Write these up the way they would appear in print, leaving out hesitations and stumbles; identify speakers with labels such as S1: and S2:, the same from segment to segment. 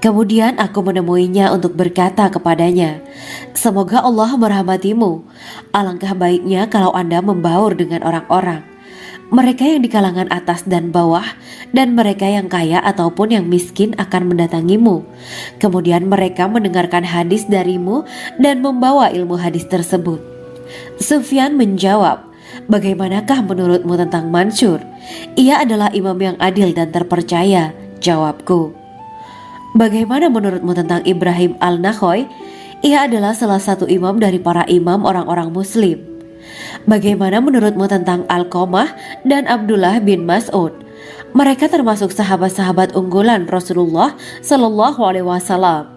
S1: Kemudian aku menemuinya untuk berkata kepadanya, "Semoga Allah merahmatimu. Alangkah baiknya kalau Anda membaur dengan orang-orang, mereka yang di kalangan atas dan bawah, dan mereka yang kaya ataupun yang miskin akan mendatangimu. Kemudian mereka mendengarkan hadis darimu dan membawa ilmu hadis tersebut." Sufyan menjawab, "Bagaimanakah menurutmu tentang Mansur? Ia adalah imam yang adil dan terpercaya." Jawabku, "Bagaimana menurutmu tentang Ibrahim al-Nakhoy? Ia adalah salah satu imam dari para imam orang-orang muslim." "Bagaimana menurutmu tentang Alqamah dan Abdullah bin Mas'ud? Mereka termasuk sahabat-sahabat unggulan Rasulullah Shallallahu Alaihi Wasallam."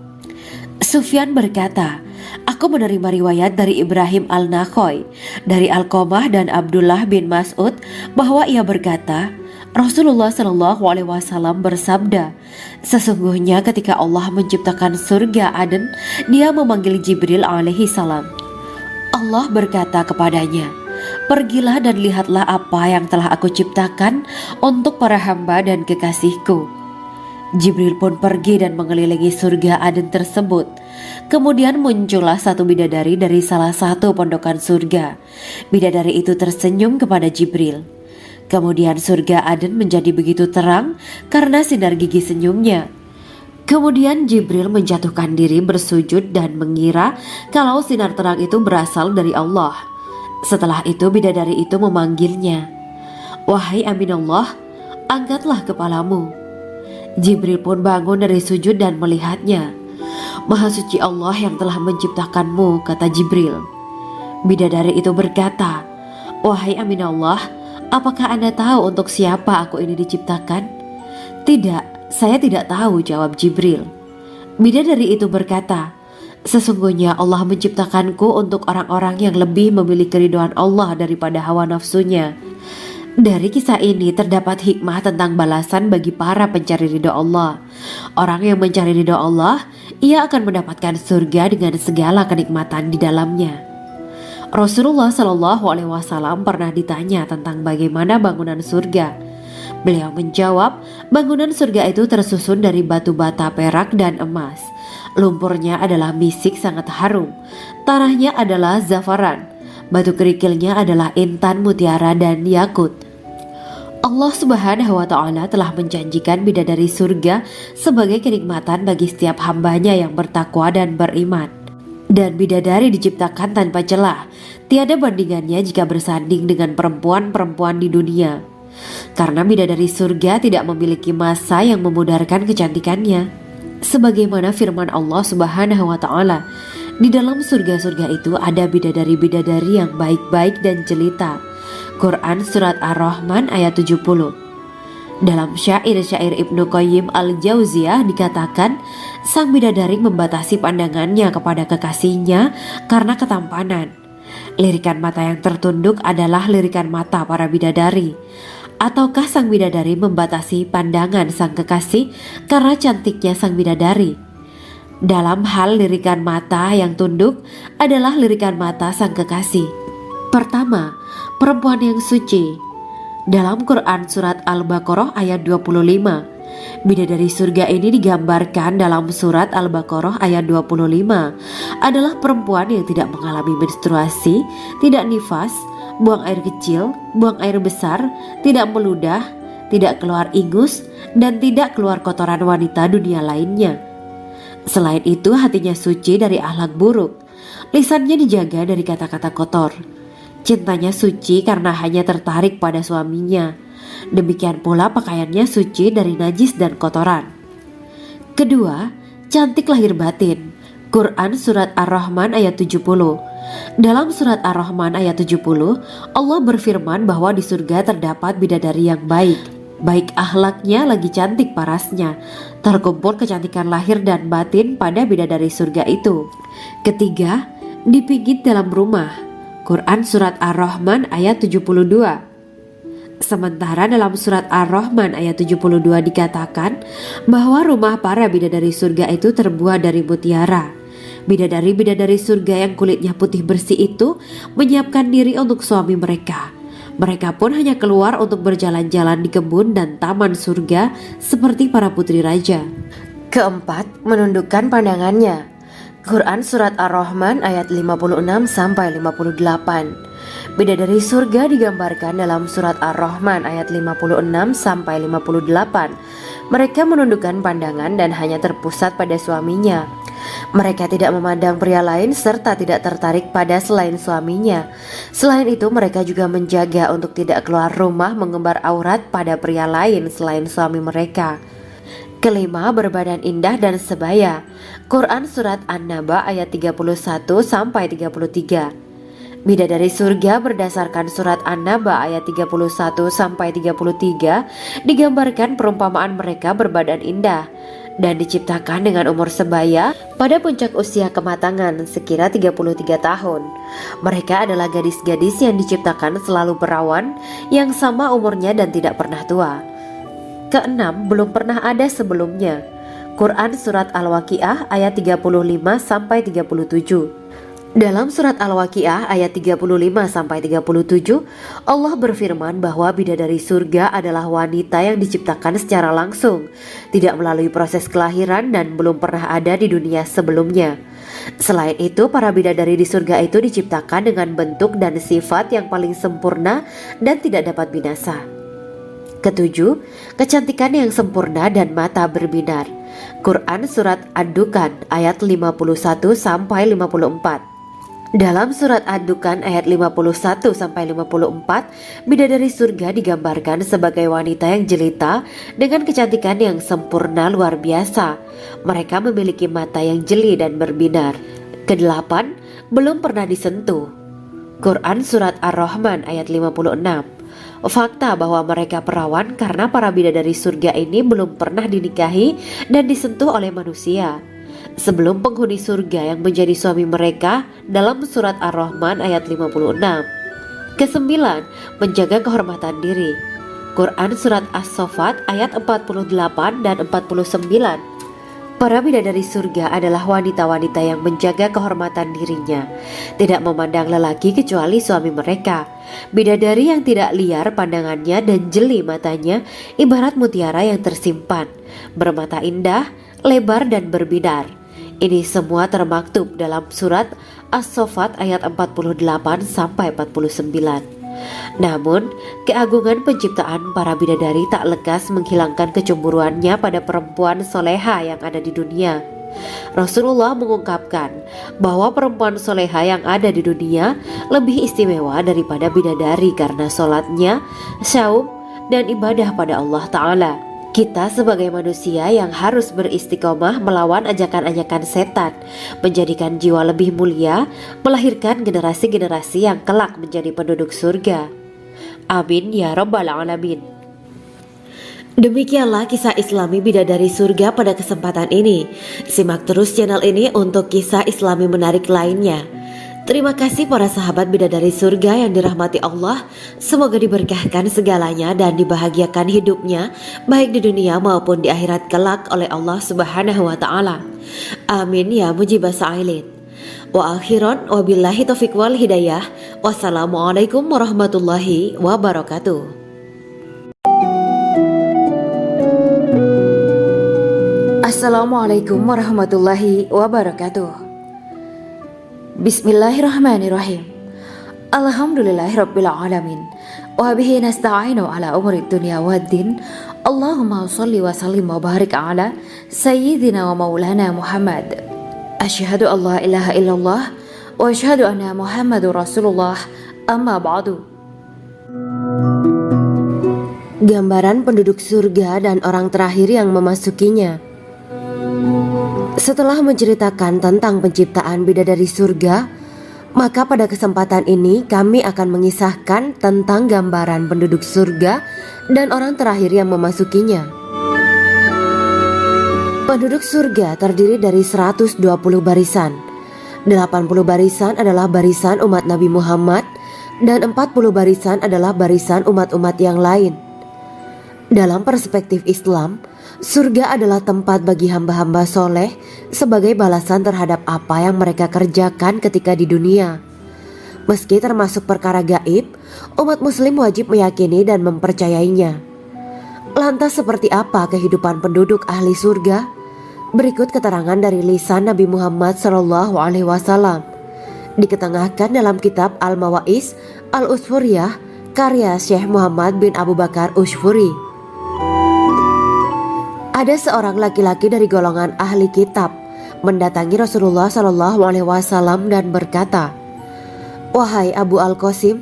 S1: Sufyan berkata, "Aku menerima riwayat dari Ibrahim al-Nakhoy, dari Alqamah dan Abdullah bin Mas'ud bahwa ia berkata, Rasulullah Shallallahu Alaihi Wasallam bersabda, sesungguhnya ketika Allah menciptakan surga Aden, Dia memanggil Jibril alaihi salam. Allah berkata kepadanya, pergilah dan lihatlah apa yang telah aku ciptakan untuk para hamba dan kekasihku. Jibril pun pergi dan mengelilingi surga Aden tersebut. Kemudian muncullah satu bidadari dari salah satu pondokan surga. Bidadari itu tersenyum kepada Jibril. Kemudian surga Aden menjadi begitu terang karena sinar gigi senyumnya. Kemudian Jibril menjatuhkan diri bersujud dan mengira kalau sinar terang itu berasal dari Allah. Setelah itu bidadari itu memanggilnya, "Wahai Aminullah, angkatlah kepalamu." Jibril pun bangun dari sujud dan melihatnya. "Maha suci Allah yang telah menciptakanmu," kata Jibril. Bidadari itu berkata, "Wahai Aminullah, apakah Anda tahu untuk siapa aku ini diciptakan?" "Tidak, saya tidak tahu," jawab Jibril. Bidadari itu berkata, "Sesungguhnya Allah menciptakanku untuk orang-orang yang lebih memilih keridhaan Allah daripada hawa nafsunya." Dari kisah ini terdapat hikmah tentang balasan bagi para pencari ridho Allah. Orang yang mencari ridho Allah, ia akan mendapatkan surga dengan segala kenikmatan di dalamnya. Rasulullah Shallallahu Alaihi Wasallam pernah ditanya tentang bagaimana bangunan surga. Beliau menjawab, bangunan surga itu tersusun dari batu bata, perak, dan emas. Lumpurnya adalah misik sangat harum. Tanahnya adalah zafaran. Batu kerikilnya adalah intan, mutiara, dan yakut. Allah Subhanahu wa Ta'ala telah menjanjikan bidadari surga sebagai kenikmatan bagi setiap hambanya yang bertakwa dan beriman. Dan bidadari diciptakan tanpa celah, tiada bandingannya jika bersanding dengan perempuan-perempuan di dunia. Karena bidadari surga tidak memiliki masa yang memudarkan kecantikannya. Sebagaimana firman Allah Subhanahu wa Ta'ala, di dalam surga-surga itu ada bidadari-bidadari yang baik-baik dan jelita. Quran Surat Ar-Rahman ayat 70. Dalam syair-syair Ibnu Qayyim al-Jauziyah dikatakan, sang bidadari membatasi pandangannya kepada kekasihnya karena ketampanan. Lirikan mata yang tertunduk adalah lirikan mata para bidadari. Ataukah sang bidadari membatasi pandangan sang kekasih karena cantiknya sang bidadari? Dalam hal lirikan mata yang tunduk adalah lirikan mata sang kekasih. Pertama, perempuan yang suci. Dalam Quran Surat Al-Baqarah ayat 25, bidadari surga ini digambarkan dalam Surat Al-Baqarah ayat 25 adalah perempuan yang tidak mengalami menstruasi, tidak nifas, buang air kecil, buang air besar, tidak meludah, tidak keluar ingus, dan tidak keluar kotoran wanita dunia lainnya. Selain itu hatinya suci dari akhlak buruk, lisannya dijaga dari kata-kata kotor. Cintanya suci karena hanya tertarik pada suaminya. Demikian pula pakaiannya suci dari najis dan kotoran. Kedua, cantik lahir batin. Quran Surat Ar-Rahman ayat 70. Dalam Surat Ar-Rahman ayat 70, Allah berfirman bahwa di surga terdapat bidadari yang baik. Baik akhlaknya lagi cantik parasnya. Terkumpul kecantikan lahir dan batin pada bidadari surga itu. Ketiga, dipijit dalam rumah. Quran Surat Ar-Rahman ayat 72. Sementara dalam Surat Ar-Rahman ayat 72 dikatakan bahwa rumah para bidadari surga itu terbuat dari mutiara. Bidadari-bidadari surga yang kulitnya putih bersih itu menyiapkan diri untuk suami mereka. Mereka pun hanya keluar untuk berjalan-jalan di kebun dan taman surga seperti para putri raja. Keempat, menundukkan pandangannya. Quran Surat Ar-Rahman ayat 56-58. Bidadari surga digambarkan dalam Surat Ar-Rahman ayat 56-58. Mereka menundukkan pandangan dan hanya terpusat pada suaminya. Mereka tidak memandang pria lain serta tidak tertarik pada selain suaminya. Selain itu, mereka juga menjaga untuk tidak keluar rumah mengembar aurat pada pria lain selain suami mereka. Kelima, berbadan indah dan sebaya. Quran Surat An-Naba ayat 31-33. Bidadari surga berdasarkan Surat An-Naba ayat 31-33 digambarkan perumpamaan mereka berbadan indah dan diciptakan dengan umur sebaya pada puncak usia kematangan sekira 33 tahun. Mereka adalah gadis-gadis yang diciptakan selalu perawan yang sama umurnya dan tidak pernah tua. Keenam, belum pernah ada sebelumnya. Quran Surat Al-Waqiah ayat 35-37. Dalam Surat Al-Waqiah ayat 35-37, Allah berfirman bahwa bidadari surga adalah wanita yang diciptakan secara langsung, tidak melalui proses kelahiran dan belum pernah ada di dunia sebelumnya. Selain itu, para bidadari di surga itu diciptakan dengan bentuk dan sifat yang paling sempurna dan tidak dapat binasa. Ketujuh, kecantikan yang sempurna dan mata berbinar. Quran Surat Ad-Dukhan ayat 51-54. Dalam Surat Ad-Dukhan ayat 51-54, bidadari surga digambarkan sebagai wanita yang jelita dengan kecantikan yang sempurna luar biasa. Mereka memiliki mata yang jeli dan berbinar. Kedelapan, belum pernah disentuh. Quran Surat Ar-Rahman ayat 56. Fakta bahwa mereka perawan karena para bidadari surga ini belum pernah dinikahi dan disentuh oleh manusia sebelum penghuni surga yang menjadi suami mereka dalam Surat Ar-Rahman ayat 56. Kesembilan, menjaga kehormatan diri. Quran Surat As-Saffat ayat 48 dan 49. Para bidadari surga adalah wanita-wanita yang menjaga kehormatan dirinya, tidak memandang lelaki kecuali suami mereka. Bidadari yang tidak liar pandangannya dan jeli matanya ibarat mutiara yang tersimpan, bermata indah, lebar dan berbinar. Ini semua termaktub dalam Surat As-Saffat ayat 48-49. Namun, keagungan penciptaan para bidadari tak lekas menghilangkan kecemburuannya pada perempuan soleha yang ada di dunia. Rasulullah mengungkapkan bahwa perempuan soleha yang ada di dunia lebih istimewa daripada bidadari karena sholatnya, syaum, dan ibadah pada Allah Ta'ala. Kita sebagai manusia yang harus beristiqomah melawan ajakan-ajakan setan, menjadikan jiwa lebih mulia, melahirkan generasi-generasi yang kelak menjadi penduduk surga. Amin ya Rabbal Alamin. Demikianlah kisah Islami bidadari surga pada kesempatan ini. Simak terus channel ini untuk kisah Islami menarik lainnya. Terima kasih para sahabat bidadari surga yang dirahmati Allah. Semoga diberkahkan segalanya dan dibahagiakan hidupnya baik di dunia maupun di akhirat kelak oleh Allah Subhanahu wa Ta'ala. Amin ya mujibah sa'ilin. Wa akhiran wabillahi taufiq wal hidayah. Wassalamualaikum warahmatullahi wabarakatuh. Assalamualaikum warahmatullahi wabarakatuh. Bismillahirrahmanirrahim. Alhamdulillahirabbil alamin. Wa bihi nasta'inu ala umuri dunya waddin. Allahumma shalli wa sallim wa barik ala sayyidina wa maulana Muhammad. Asyhadu an la ilaha illallah wa asyhadu anna Muhammadur Rasulullah. Amma ba'du. Gambaran penduduk surga dan orang terakhir yang memasukinya. Setelah menceritakan tentang penciptaan bidadari surga, maka pada kesempatan ini kami akan mengisahkan tentang gambaran penduduk surga dan orang terakhir yang memasukinya. Penduduk surga terdiri dari 120 barisan. 80 barisan adalah barisan umat Nabi Muhammad dan 40 barisan adalah barisan umat-umat yang lain. Dalam perspektif Islam, surga adalah tempat bagi hamba-hamba soleh sebagai balasan terhadap apa yang mereka kerjakan ketika di dunia. Meski termasuk perkara gaib, umat muslim wajib meyakini dan mempercayainya. Lantas seperti apa kehidupan penduduk ahli surga? Berikut keterangan dari lisan Nabi Muhammad SAW, diketengahkan dalam kitab Al-Mawa'is Al-Usfuriyah karya Syekh Muhammad bin Abu Bakar Ushfuri. Ada seorang laki-laki dari golongan ahli kitab mendatangi Rasulullah SAW dan berkata, "Wahai Abu Al-Qasim,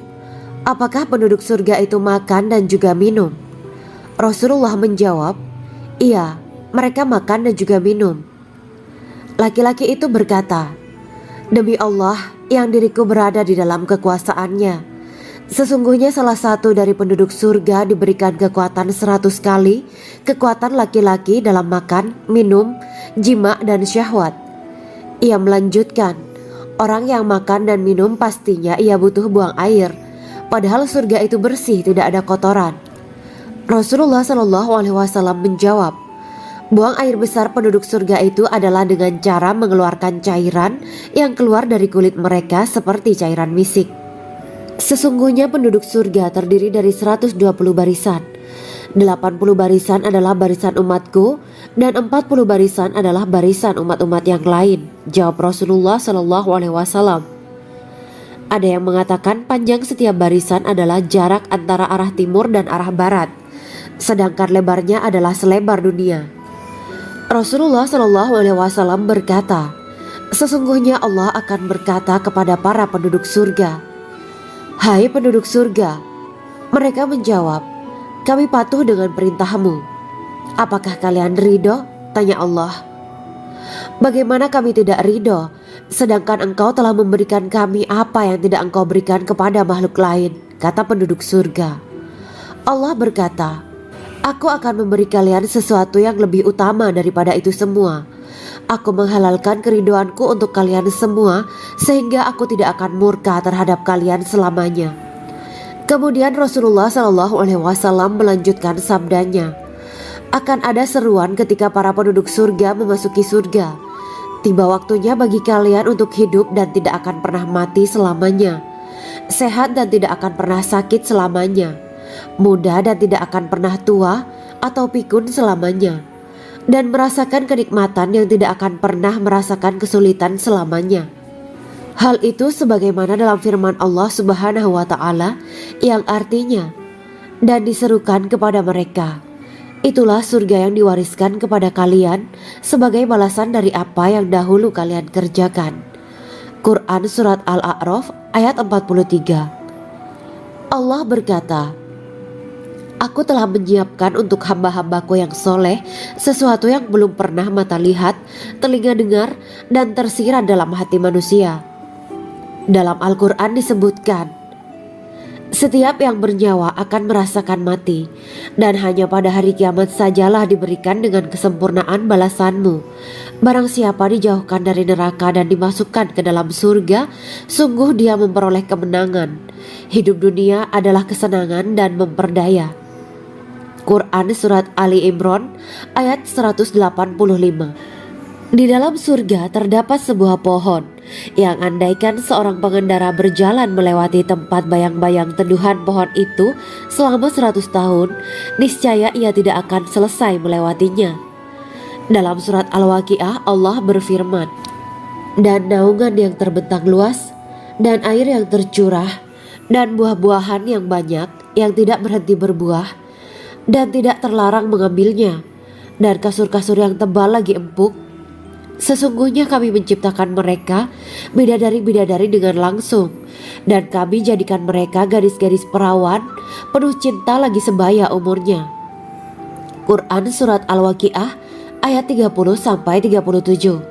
S1: apakah penduduk surga itu makan dan juga minum?" Rasulullah menjawab, "Iya, mereka makan dan juga minum." Laki-laki itu berkata, "Demi Allah yang diriku berada di dalam kekuasaannya, sesungguhnya salah satu dari penduduk surga diberikan kekuatan 100 kali kekuatan laki-laki dalam makan, minum, jima, dan syahwat." Ia melanjutkan, "Orang yang makan dan minum pastinya ia butuh buang air, padahal surga itu bersih, tidak ada kotoran." Rasulullah SAW menjawab, "Buang air besar penduduk surga itu adalah dengan cara mengeluarkan cairan yang keluar dari kulit mereka seperti cairan misik. Sesungguhnya penduduk surga terdiri dari 120 barisan. 80 barisan adalah barisan umatku dan 40 barisan adalah barisan umat-umat yang lain," jawab Rasulullah SAW. Ada yang mengatakan panjang setiap barisan adalah jarak antara arah timur dan arah barat, sedangkan lebarnya adalah selebar dunia. Rasulullah SAW berkata, "Sesungguhnya Allah akan berkata kepada para penduduk surga, 'Hai penduduk surga,' mereka menjawab, 'Kami patuh dengan perintahmu.' 'Apakah kalian ridho?' tanya Allah. 'Bagaimana kami tidak ridho, sedangkan engkau telah memberikan kami apa yang tidak engkau berikan kepada makhluk lain,' kata penduduk surga. Allah berkata, 'Aku akan memberi kalian sesuatu yang lebih utama daripada itu semua. Aku menghalalkan keridoanku untuk kalian semua sehingga aku tidak akan murka terhadap kalian selamanya.'" Kemudian Rasulullah SAW melanjutkan sabdanya, "Akan ada seruan ketika para penduduk surga memasuki surga. Tiba waktunya bagi kalian untuk hidup dan tidak akan pernah mati selamanya, sehat dan tidak akan pernah sakit selamanya, muda dan tidak akan pernah tua atau pikun selamanya, dan merasakan kenikmatan yang tidak akan pernah merasakan kesulitan selamanya." Hal itu sebagaimana dalam firman Allah Subhanahu wa Ta'ala yang artinya, "Dan diserukan kepada mereka, itulah surga yang diwariskan kepada kalian sebagai balasan dari apa yang dahulu kalian kerjakan." Quran Surat Al-A'raf ayat 43. Allah berkata, "Aku telah menyiapkan untuk hamba-hambaku yang soleh sesuatu yang belum pernah mata lihat, telinga dengar, dan tersirat dalam hati manusia." Dalam Al-Quran disebutkan, "Setiap yang bernyawa akan merasakan mati, dan hanya pada hari kiamat sajalah diberikan dengan kesempurnaan balasanmu. Barang siapa dijauhkan dari neraka dan dimasukkan ke dalam surga, sungguh dia memperoleh kemenangan. Hidup dunia adalah kesenangan dan memperdaya." Quran Surat Ali Imran ayat 185. Di dalam surga terdapat sebuah pohon yang andaikan seorang pengendara berjalan melewati tempat bayang-bayang teduhan pohon itu selama 100 tahun, niscaya ia tidak akan selesai melewatinya. Dalam surat Al-Waqiah Allah berfirman, "Dan naungan yang terbentang luas, dan air yang tercurah, dan buah-buahan yang banyak yang tidak berhenti berbuah, dan tidak terlarang mengambilnya, dan kasur-kasur yang tebal lagi empuk. Sesungguhnya kami menciptakan mereka bidadari-bidadari dengan langsung, dan kami jadikan mereka gadis-gadis perawan penuh cinta lagi sebaya umurnya." Quran Surat Al-Waqiah ayat 30-37.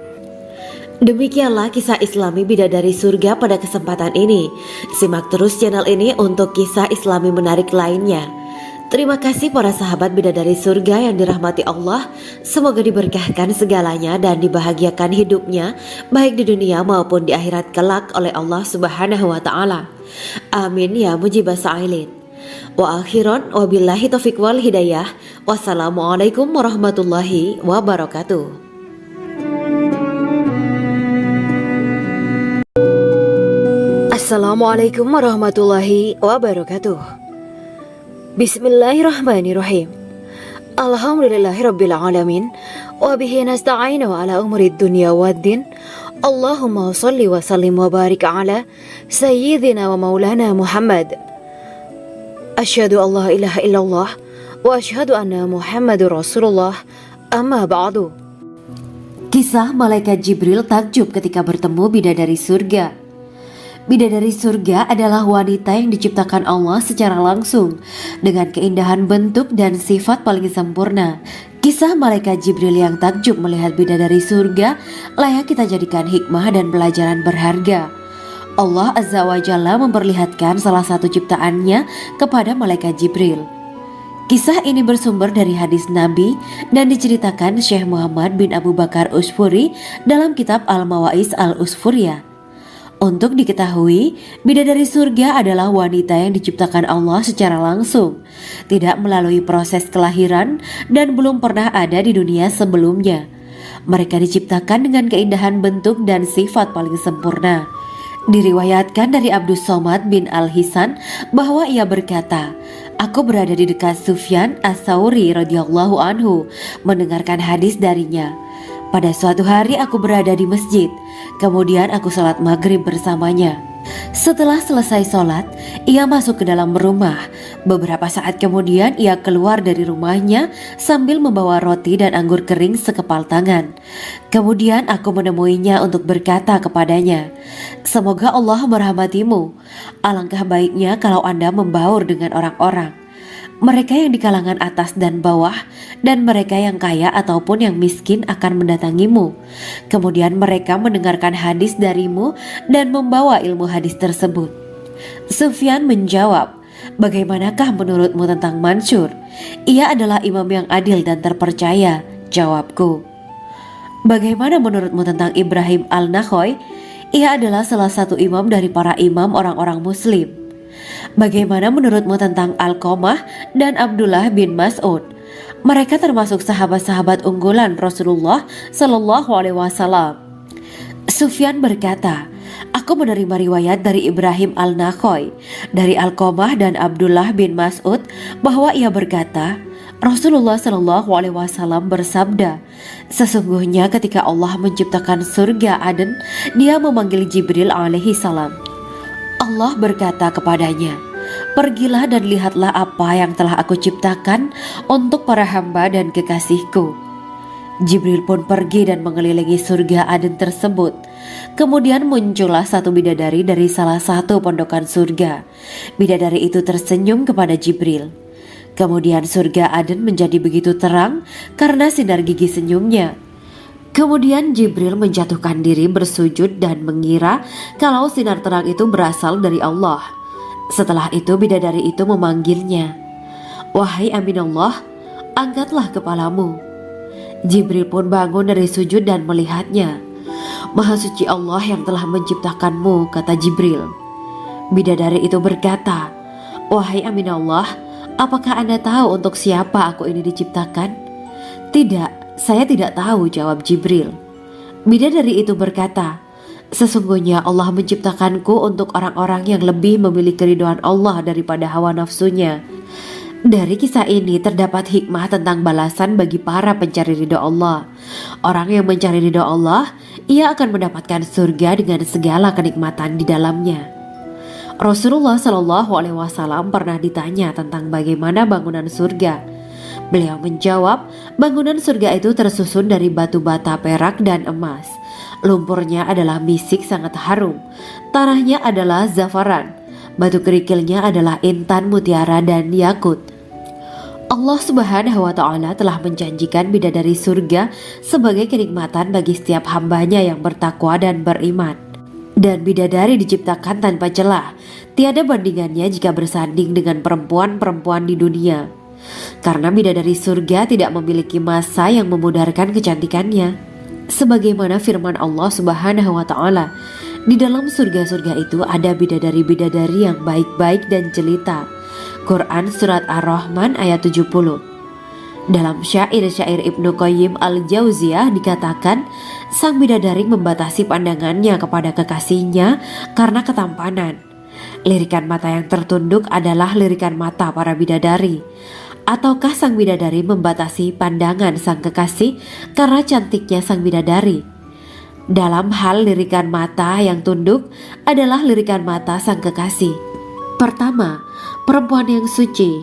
S1: Demikianlah kisah Islami bidadari surga pada kesempatan ini. Simak terus channel ini untuk kisah Islami menarik lainnya. Terima kasih para sahabat bidadari surga yang dirahmati Allah. Semoga diberkahkan segalanya dan dibahagiakan hidupnya baik di dunia maupun di akhirat kelak oleh Allah Subhanahu wa Ta'ala. Amin ya mujibah sa'ilin. Wa akhiran wabillahi taufiq wal hidayah. Wassalamualaikum warahmatullahi wabarakatuh. Assalamualaikum warahmatullahi wabarakatuh. Bismillahirrahmanirrahim. Alhamdulillahirabbil alamin
S2: وبه نستعين على أمور الدنيا والدين. اللهم صل وسلم وبارك على سيدنا ومولانا محمد. أشهد أن لا إله إلا الله وأشهد أن محمد رسول الله. أما بعد.
S1: Kisah malaikat Jibril takjub ketika bertemu bidadari surga. Bidadari surga adalah wanita yang diciptakan Allah secara langsung dengan keindahan bentuk dan sifat paling sempurna. Kisah malaikat Jibril yang takjub melihat bidadari surga layak kita jadikan hikmah dan pelajaran berharga. Allah Azza wa Jalla memperlihatkan salah satu ciptaannya kepada malaikat Jibril. Kisah ini bersumber dari hadis Nabi dan diceritakan Syekh Muhammad bin Abu Bakar Usfuri dalam kitab Al-Mawaiz Al-Usfuriyah. Untuk diketahui, bidadari surga adalah wanita yang diciptakan Allah secara langsung, tidak melalui proses kelahiran dan belum pernah ada di dunia sebelumnya. Mereka diciptakan dengan keindahan bentuk dan sifat paling sempurna. Diriwayatkan dari Abdus Somad bin Al-Hisan bahwa ia berkata, "Aku berada di dekat Sufyan As-Sauri radhiyallahu anhu mendengarkan hadis darinya. Pada suatu hari aku berada di masjid, kemudian aku sholat maghrib bersamanya. Setelah selesai sholat, ia masuk ke dalam rumah. Beberapa saat kemudian ia keluar dari rumahnya sambil membawa roti dan anggur kering sekepal tangan. Kemudian aku menemuinya untuk berkata kepadanya, 'Semoga Allah merahmatimu. Alangkah baiknya kalau Anda membaur dengan orang-orang. Mereka yang di kalangan atas dan bawah, dan mereka yang kaya ataupun yang miskin akan mendatangimu. Kemudian mereka mendengarkan hadis darimu dan membawa ilmu hadis tersebut.' Sufyan menjawab, 'Bagaimanakah menurutmu tentang Mansur? Ia adalah imam yang adil dan terpercaya.' Jawabku. 'Bagaimana menurutmu tentang Ibrahim Al-Nakhoy? Ia adalah salah satu imam dari para imam orang-orang muslim.' 'Bagaimana menurutmu tentang Alqamah dan Abdullah bin Mas'ud? Mereka termasuk sahabat-sahabat unggulan Rasulullah Sallallahu Alaihi Wasallam.' Sufyan berkata, 'Aku menerima riwayat dari Ibrahim Al-Nakhoy, dari Alqamah dan Abdullah bin Mas'ud bahwa ia berkata, Rasulullah Sallallahu Alaihi Wasallam bersabda, sesungguhnya ketika Allah menciptakan surga Aden, Dia memanggil Jibril alaihi salam. Allah berkata kepadanya, pergilah dan lihatlah apa yang telah aku ciptakan untuk para hamba dan kekasihku. Jibril pun pergi dan mengelilingi surga Aden tersebut. Kemudian muncullah satu bidadari dari salah satu pondokan surga. Bidadari itu tersenyum kepada Jibril. Kemudian surga Aden menjadi begitu terang karena sinar gigi senyumnya. Kemudian Jibril menjatuhkan diri bersujud dan mengira kalau sinar terang itu berasal dari Allah. Setelah itu bidadari itu memanggilnya, wahai Aminullah, angkatlah kepalamu. Jibril pun bangun dari sujud dan melihatnya. Maha suci Allah yang telah menciptakanmu, kata Jibril. Bidadari itu berkata, wahai Aminullah, apakah Anda tahu untuk siapa aku ini diciptakan? Tidak, saya tidak tahu, jawab Jibril. Bidadari itu berkata, sesungguhnya Allah menciptakanku untuk orang-orang yang lebih memilih keridhaan Allah daripada hawa nafsunya. Dari kisah ini terdapat hikmah tentang balasan bagi para pencari ridha Allah. Orang yang mencari ridha Allah, ia akan mendapatkan surga dengan segala kenikmatan di dalamnya. Rasulullah Shallallahu Alaihi Wasallam pernah ditanya tentang bagaimana bangunan surga. Beliau menjawab, bangunan surga itu tersusun dari batu bata, perak, dan emas. Lumpurnya adalah misik sangat harum. Tanahnya adalah zafaran. Batu kerikilnya adalah intan, mutiara, dan yakut. Allah Subhanahu wa Ta'ala telah menjanjikan bidadari surga sebagai kenikmatan bagi setiap hambanya yang bertakwa dan beriman. Dan bidadari diciptakan tanpa celah. Tiada bandingannya jika bersanding dengan perempuan-perempuan di dunia. Karena bidadari surga tidak memiliki masa yang memudarkan kecantikannya. Sebagaimana firman Allah Subhanahu wa Ta'ala, di dalam surga-surga itu ada bidadari-bidadari yang baik-baik dan jelita. Quran Surat Ar-Rahman ayat 70. Dalam syair-syair Ibnu Qayyim Al-Jauziyah dikatakan, sang bidadari membatasi pandangannya kepada kekasihnya karena ketampanan. Lirikan mata yang tertunduk adalah lirikan mata para bidadari. Ataukah sang bidadari membatasi pandangan sang kekasih karena cantiknya sang bidadari? Dalam hal lirikan mata yang tunduk adalah lirikan mata sang kekasih. Pertama, perempuan yang suci.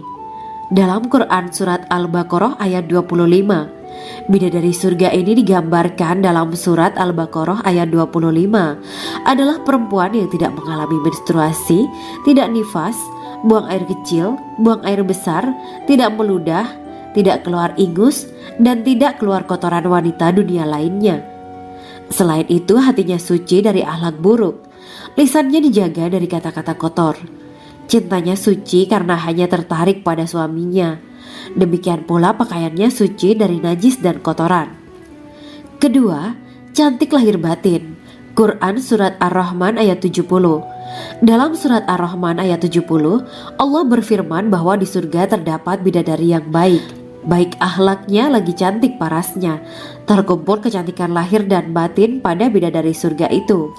S1: Dalam Quran surat Al-Baqarah ayat 25, bidadari surga ini digambarkan dalam surat Al-Baqarah ayat 25 adalah perempuan yang tidak mengalami menstruasi, tidak nifas, buang air kecil, buang air besar, tidak meludah, tidak keluar ingus, dan tidak keluar kotoran wanita dunia lainnya. Selain itu, hatinya suci dari akhlak buruk, lisannya dijaga dari kata-kata kotor. Cintanya suci karena hanya tertarik pada suaminya. Demikian pula pakaiannya suci dari najis dan kotoran. Kedua, cantik lahir batin. Quran surat Ar-Rahman ayat 70. Dalam surat Ar-Rahman ayat 70, Allah berfirman bahwa di surga terdapat bidadari yang baik. Baik akhlaknya lagi cantik parasnya. Terkumpul kecantikan lahir dan batin pada bidadari surga itu.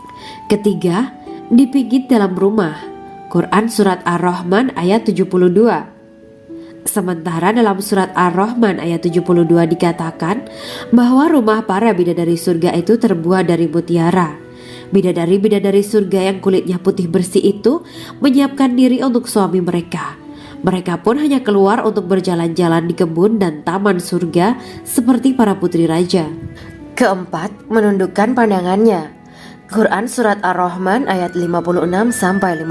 S1: Ketiga, dipijit dalam rumah. Quran surat Ar-Rahman ayat 72. Sementara dalam surat Ar-Rahman ayat 72 dikatakan bahwa rumah para bidadari surga itu terbuat dari mutiara. Bidadari-bidadari surga yang kulitnya putih bersih itu menyiapkan diri untuk suami mereka. Mereka pun hanya keluar untuk berjalan-jalan di kebun dan taman surga seperti para putri raja. Keempat, menundukkan pandangannya. Quran surat Ar-Rahman ayat 56-58.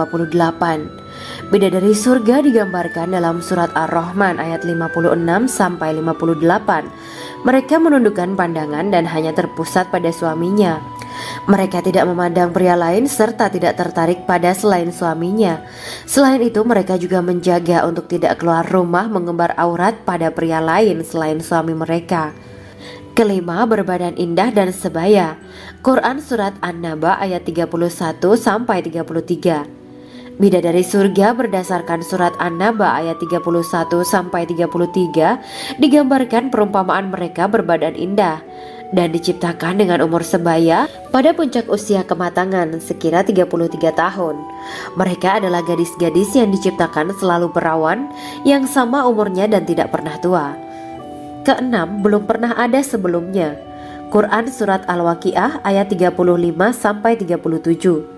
S1: Bidadari surga digambarkan dalam surat Ar-Rahman ayat 56-58. Mereka menundukkan pandangan dan hanya terpusat pada suaminya. Mereka tidak memandang pria lain serta tidak tertarik pada selain suaminya. Selain itu, mereka juga menjaga untuk tidak keluar rumah mengembar aurat pada pria lain selain suami mereka. Kelima, berbadan indah dan sebaya. Quran surat An-Naba ayat 31-33. Bidadari surga berdasarkan surat An-Naba ayat 31-33 digambarkan perumpamaan mereka berbadan indah dan diciptakan dengan umur sebaya pada puncak usia kematangan sekira 33 tahun. Mereka adalah gadis-gadis yang diciptakan selalu perawan yang sama umurnya dan tidak pernah tua. Keenam, belum pernah ada sebelumnya. Quran surat Al-Waqiah ayat 35-37.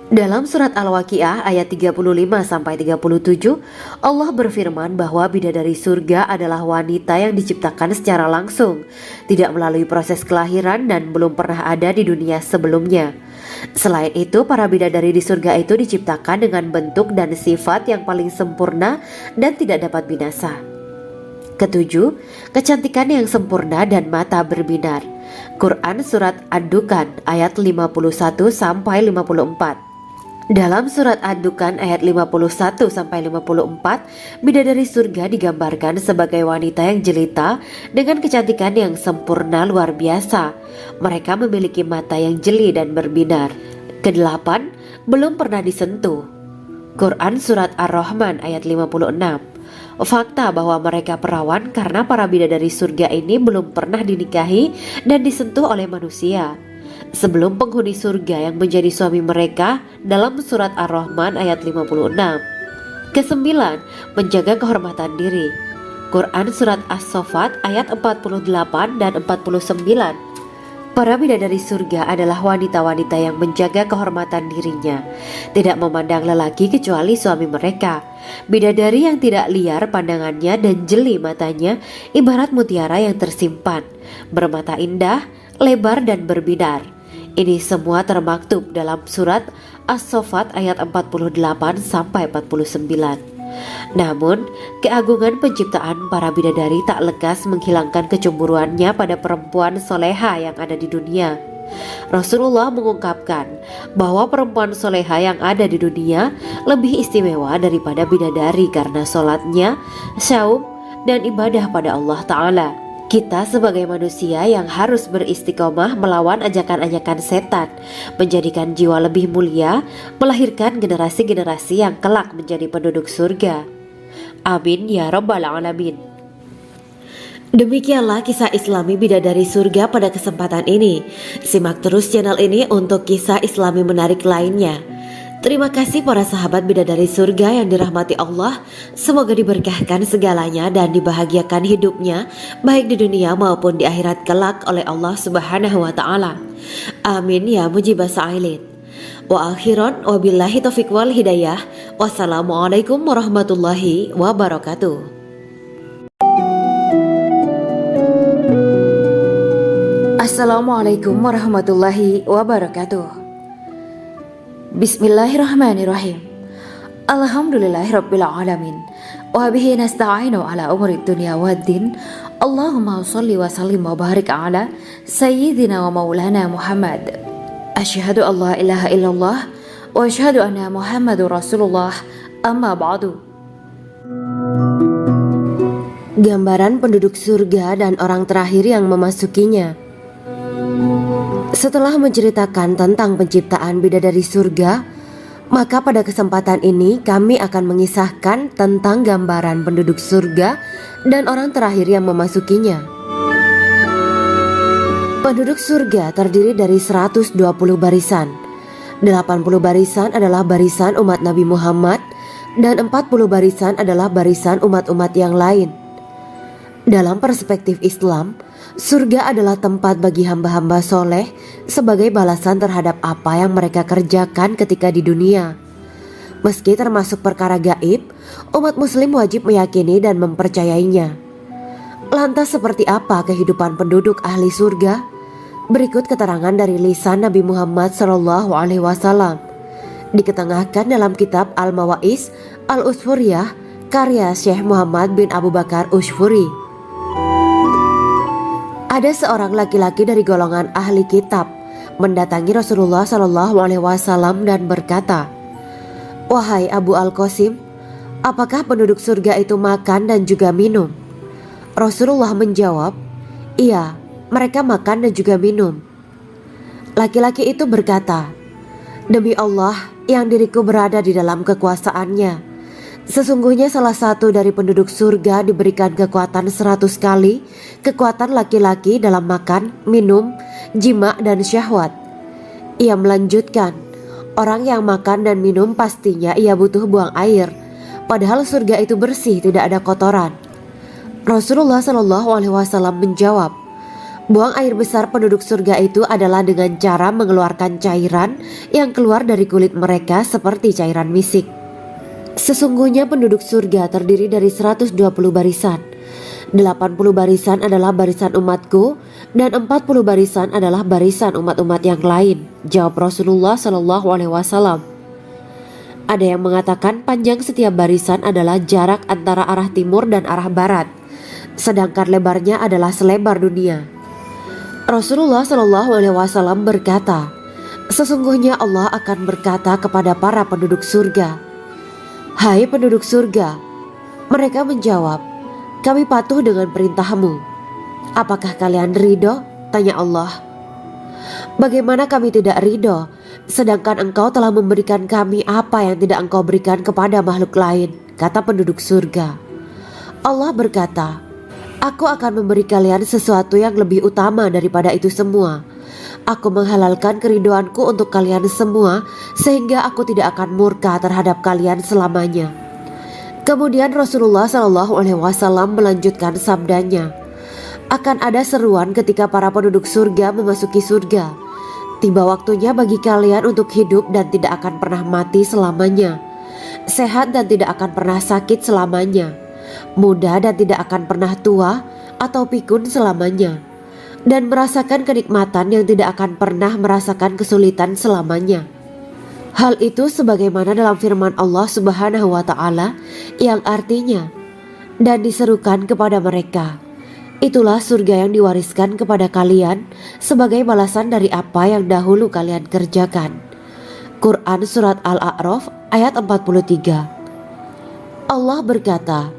S1: Dalam surat Al-Waqiah ayat 35-37, Allah berfirman bahwa bidadari surga adalah wanita yang diciptakan secara langsung, tidak melalui proses kelahiran dan belum pernah ada di dunia sebelumnya. Selain itu, para bidadari di surga itu diciptakan dengan bentuk dan sifat yang paling sempurna dan tidak dapat binasa. Ketujuh, kecantikan yang sempurna dan mata berbinar. Quran surat Ad-Dukhan ayat 51-54. Dalam surat Ad-Dukhan ayat 51-54, bidadari surga digambarkan sebagai wanita yang jelita dengan kecantikan yang sempurna luar biasa. Mereka memiliki mata yang jeli dan berbinar. Kedelapan, belum pernah disentuh. Quran surat Ar-Rahman ayat 56. Fakta bahwa mereka perawan karena para bidadari surga ini belum pernah dinikahi dan disentuh oleh manusia sebelum penghuni surga yang menjadi suami mereka dalam surat Ar-Rahman ayat 56. Kesembilan, menjaga kehormatan diri. Quran surat As-Saffat ayat 48 dan 49. Para bidadari surga adalah wanita-wanita yang menjaga kehormatan dirinya, tidak memandang lelaki kecuali suami mereka. Bidadari yang tidak liar pandangannya dan jeli matanya ibarat mutiara yang tersimpan, bermata indah, lebar dan berbinar. Ini semua termaktub dalam surat As-Saffat ayat 48-49. Namun, keagungan penciptaan para bidadari tak lekas menghilangkan kecemburuannya pada perempuan soleha yang ada di dunia. Rasulullah mengungkapkan bahwa perempuan soleha yang ada di dunia lebih istimewa daripada bidadari karena sholatnya, syaum, dan ibadah pada Allah Ta'ala. Kita sebagai manusia yang harus beristiqomah melawan ajakan-ajakan setan, menjadikan jiwa lebih mulia, melahirkan generasi-generasi yang kelak menjadi penduduk surga. Amin ya Rabbal Alamin. Demikianlah kisah Islami bidadari surga pada kesempatan ini. Simak terus channel ini untuk kisah Islami menarik lainnya. Terima kasih para sahabat bidadari surga yang dirahmati Allah. Semoga diberkahkan segalanya dan dibahagiakan hidupnya baik di dunia maupun di akhirat kelak oleh Allah Subhanahu wa taala. Amin ya mujibah sa'ilin. Wa akhiran wabillahi taufiq wal hidayah. Wassalamualaikum warahmatullahi wabarakatuh.
S2: Assalamualaikum warahmatullahi wabarakatuh. Bismillahirrahmanirrahim. Alhamdulillahirabbil alamin. Wa bihi nasta'inu ala umuri dunya waddin. Allahumma shalli wa sallim wa barik ala sayyidina wa maulana Muhammad. Asyhadu an la ilaha illallah wa asyhadu anna Muhammadur Rasulullah. Amma ba'du.
S1: Gambaran penduduk surga dan orang terakhir yang memasukinya. Setelah menceritakan tentang penciptaan bidadari surga, maka pada kesempatan ini kami akan mengisahkan tentang gambaran penduduk surga dan orang terakhir yang memasukinya. Penduduk surga terdiri dari 120 barisan. 80 barisan adalah barisan umat Nabi Muhammad dan 40 barisan adalah barisan umat-umat yang lain. Dalam perspektif Islam, surga adalah tempat bagi hamba-hamba soleh sebagai balasan terhadap apa yang mereka kerjakan ketika di dunia. Meski termasuk perkara gaib, umat muslim wajib meyakini dan mempercayainya. Lantas seperti apa kehidupan penduduk ahli surga? Berikut keterangan dari lisan Nabi Muhammad SAW. Diketengahkan dalam kitab Al-Mawa'is Al-Usfuriyah karya Syekh Muhammad bin Abu Bakar Ushfuri. Ada seorang laki-laki dari golongan ahli kitab mendatangi Rasulullah SAW dan berkata, "Wahai Abu Al-Qasim, apakah penduduk surga itu makan dan juga minum?" Rasulullah menjawab, "Iya, mereka makan dan juga minum." Laki-laki itu berkata, "Demi Allah yang diriku berada di dalam kekuasaannya, sesungguhnya salah satu dari penduduk surga diberikan kekuatan 100 kali kekuatan laki-laki dalam makan, minum, jima, dan syahwat." Ia melanjutkan, "Orang yang makan dan minum pastinya ia butuh buang air, padahal surga itu bersih, tidak ada kotoran." Rasulullah SAW menjawab, "Buang air besar penduduk surga itu adalah dengan cara mengeluarkan cairan yang keluar dari kulit mereka seperti cairan misik." Sesungguhnya penduduk surga terdiri dari 120 barisan. 80 barisan adalah barisan umatku dan 40 barisan adalah barisan umat-umat yang lain, jawab Rasulullah SAW. Ada yang mengatakan panjang setiap barisan adalah jarak antara arah timur dan arah barat, sedangkan lebarnya adalah selebar dunia. Rasulullah SAW berkata, "Sesungguhnya Allah akan berkata kepada para penduduk surga, 'Hai penduduk surga,' mereka menjawab, 'Kami patuh dengan perintahmu.' 'Apakah kalian ridho?' tanya Allah. 'Bagaimana kami tidak ridho, sedangkan engkau telah memberikan kami apa yang tidak engkau berikan kepada makhluk lain,' kata penduduk surga. Allah berkata, 'Aku akan memberi kalian sesuatu yang lebih utama daripada itu semua. Aku menghalalkan keridoanku untuk kalian semua sehingga aku tidak akan murka terhadap kalian selamanya.'" Kemudian Rasulullah SAW melanjutkan sabdanya, "Akan ada seruan ketika para penduduk surga memasuki surga. Tiba waktunya bagi kalian untuk hidup dan tidak akan pernah mati selamanya, sehat dan tidak akan pernah sakit selamanya, muda dan tidak akan pernah tua atau pikun selamanya, dan merasakan kenikmatan yang tidak akan pernah merasakan kesulitan selamanya." Hal itu sebagaimana dalam firman Allah Subhanahu wa taala yang artinya, "Dan diserukan kepada mereka, itulah surga yang diwariskan kepada kalian sebagai balasan dari apa yang dahulu kalian kerjakan." Quran Surat Al-A'raf ayat 43. Allah berkata,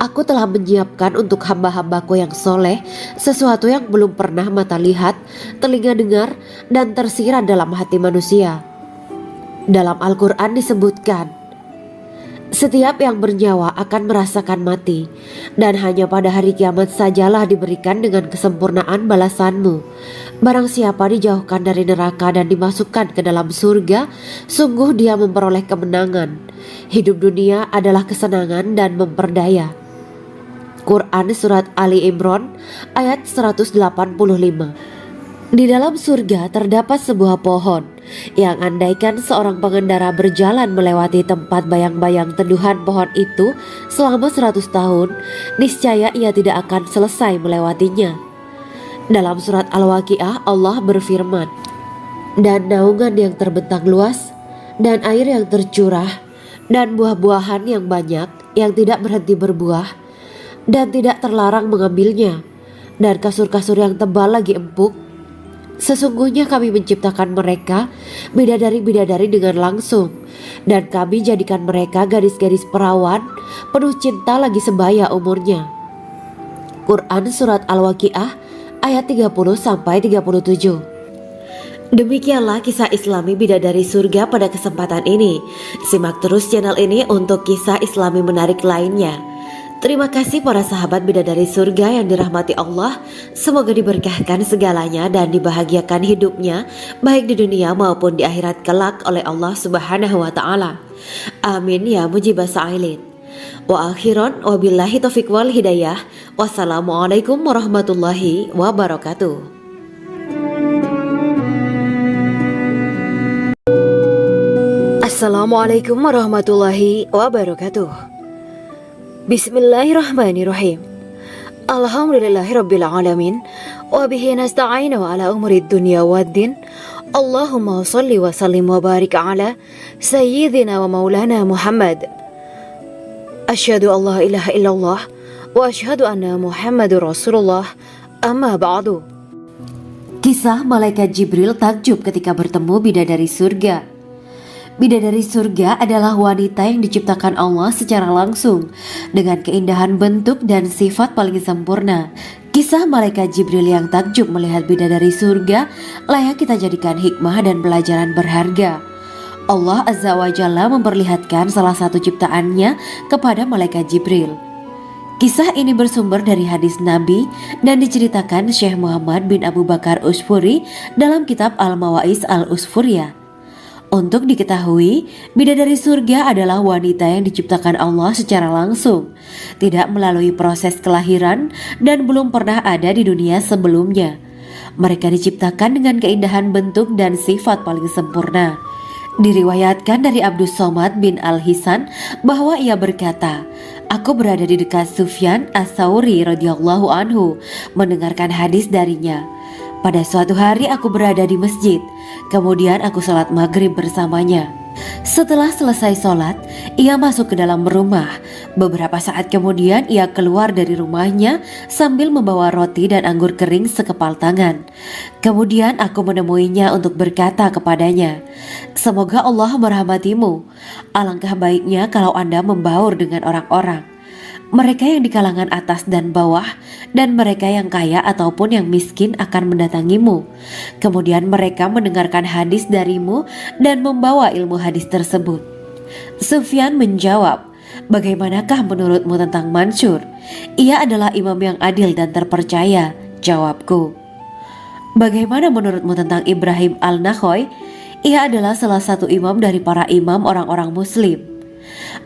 S1: "Aku telah menyiapkan untuk hamba-hambaku yang soleh sesuatu yang belum pernah mata lihat, telinga dengar, dan tersirat dalam hati manusia." Dalam Al-Quran disebutkan, Setiap yang bernyawa akan merasakan mati, dan hanya pada hari kiamat sajalah diberikan dengan kesempurnaan balasanmu. Barang siapa dijauhkan dari neraka dan dimasukkan ke dalam surga, sungguh dia memperoleh kemenangan. Hidup dunia adalah kesenangan dan memperdaya. Quran Surat Ali Imran ayat 185. Di dalam surga terdapat sebuah pohon yang andaikan seorang pengendara berjalan melewati tempat bayang-bayang teduhan pohon itu selama 100 tahun, niscaya ia tidak akan selesai melewatinya. Dalam surat Al-Waqiah Allah berfirman, "Dan naungan yang terbentang luas, dan air yang tercurah, dan buah-buahan yang banyak yang tidak berhenti berbuah, dan tidak terlarang mengambilnya, dan kasur-kasur yang tebal lagi empuk. Sesungguhnya kami menciptakan mereka bidadari-bidadari dengan langsung, dan kami jadikan mereka gadis-gadis perawan penuh cinta lagi sebaya umurnya." Quran Surat Al-Waqiah ayat 30-37. Demikianlah kisah Islami bidadari surga pada kesempatan ini. Simak terus channel ini untuk kisah Islami menarik lainnya. Terima kasih para sahabat bidadari surga yang dirahmati Allah. Semoga diberkahkan segalanya dan dibahagiakan hidupnya baik di dunia maupun di akhirat kelak oleh Allah Subhanahu wa taala. Amin ya mujibah sa'ilin. Wa akhiran wabillahi taufiq wal hidayah. Wassalamualaikum warahmatullahi wabarakatuh.
S2: Assalamualaikum warahmatullahi wabarakatuh. Bismillahirrahmanirrahim. Alhamdulillahirabbil alamin wa bihi nasta'inu ala umuri dunya waddin. Allahumma shalli wa sallim wa barik ala sayyidina wa maulana Muhammad. Asyhadu an la ilaha illallah wa asyhadu anna Muhammadur Rasulullah. Amma ba'du.
S1: Kisah malaikat Jibril takjub ketika bertemu bidadari surga. Bidadari surga adalah wanita yang diciptakan Allah secara langsung dengan keindahan bentuk dan sifat paling sempurna. Kisah malaikat Jibril yang takjub melihat bidadari surga layak kita jadikan hikmah dan pelajaran berharga. Allah Azza wa Jalla memperlihatkan salah satu ciptaannya kepada malaikat Jibril. Kisah ini bersumber dari hadis Nabi dan diceritakan Syekh Muhammad bin Abu Bakar Usfuri dalam kitab Al-Mawaiz Al-Usfuriyah. Untuk diketahui, bidadari surga adalah wanita yang diciptakan Allah secara langsung, tidak melalui proses kelahiran dan belum pernah ada di dunia sebelumnya. Mereka diciptakan dengan keindahan bentuk dan sifat paling sempurna. Diriwayatkan dari Abdus Somad bin Al-Hisan bahwa ia berkata, "Aku berada di dekat Sufyan As-Sauri radhiyallahu anhu mendengarkan hadis darinya. Pada suatu hari aku berada di masjid, kemudian aku sholat maghrib bersamanya. Setelah selesai sholat, ia masuk ke dalam rumah. Beberapa saat kemudian ia keluar dari rumahnya sambil membawa roti dan anggur kering sekepal tangan. Kemudian aku menemuinya untuk berkata kepadanya, 'Semoga Allah merahmatimu. Alangkah baiknya kalau Anda membaur dengan orang-orang. Mereka yang di kalangan atas dan bawah, dan mereka yang kaya ataupun yang miskin akan mendatangimu. Kemudian mereka mendengarkan hadis darimu dan membawa ilmu hadis tersebut.' Sufyan menjawab, 'Bagaimanakah menurutmu tentang Mansur? Ia adalah imam yang adil dan terpercaya.' Jawabku. 'Bagaimana menurutmu tentang Ibrahim Al-Nakhoy? Ia adalah salah satu imam dari para imam orang-orang muslim.'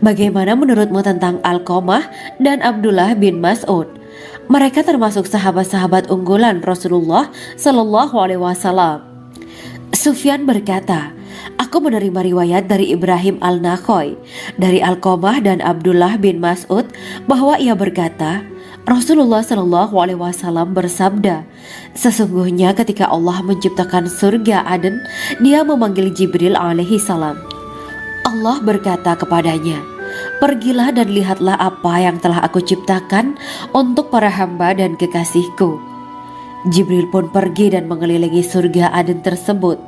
S1: 'Bagaimana menurutmu tentang Alqamah dan Abdullah bin Mas'ud? Mereka termasuk sahabat-sahabat unggulan Rasulullah Sallallahu Alaihi Wasallam.' Sufyan berkata, 'Aku menerima riwayat dari Ibrahim Al-Nakhoy, dari Alqamah dan Abdullah bin Mas'ud bahwa ia berkata, Rasulullah Sallallahu Alaihi Wasallam bersabda, sesungguhnya ketika Allah menciptakan surga Aden, Dia memanggil Jibril alaihi salam. Allah berkata kepadanya, pergilah dan lihatlah apa yang telah aku ciptakan untuk para hamba dan kekasihku. Jibril pun pergi dan mengelilingi surga Aden tersebut.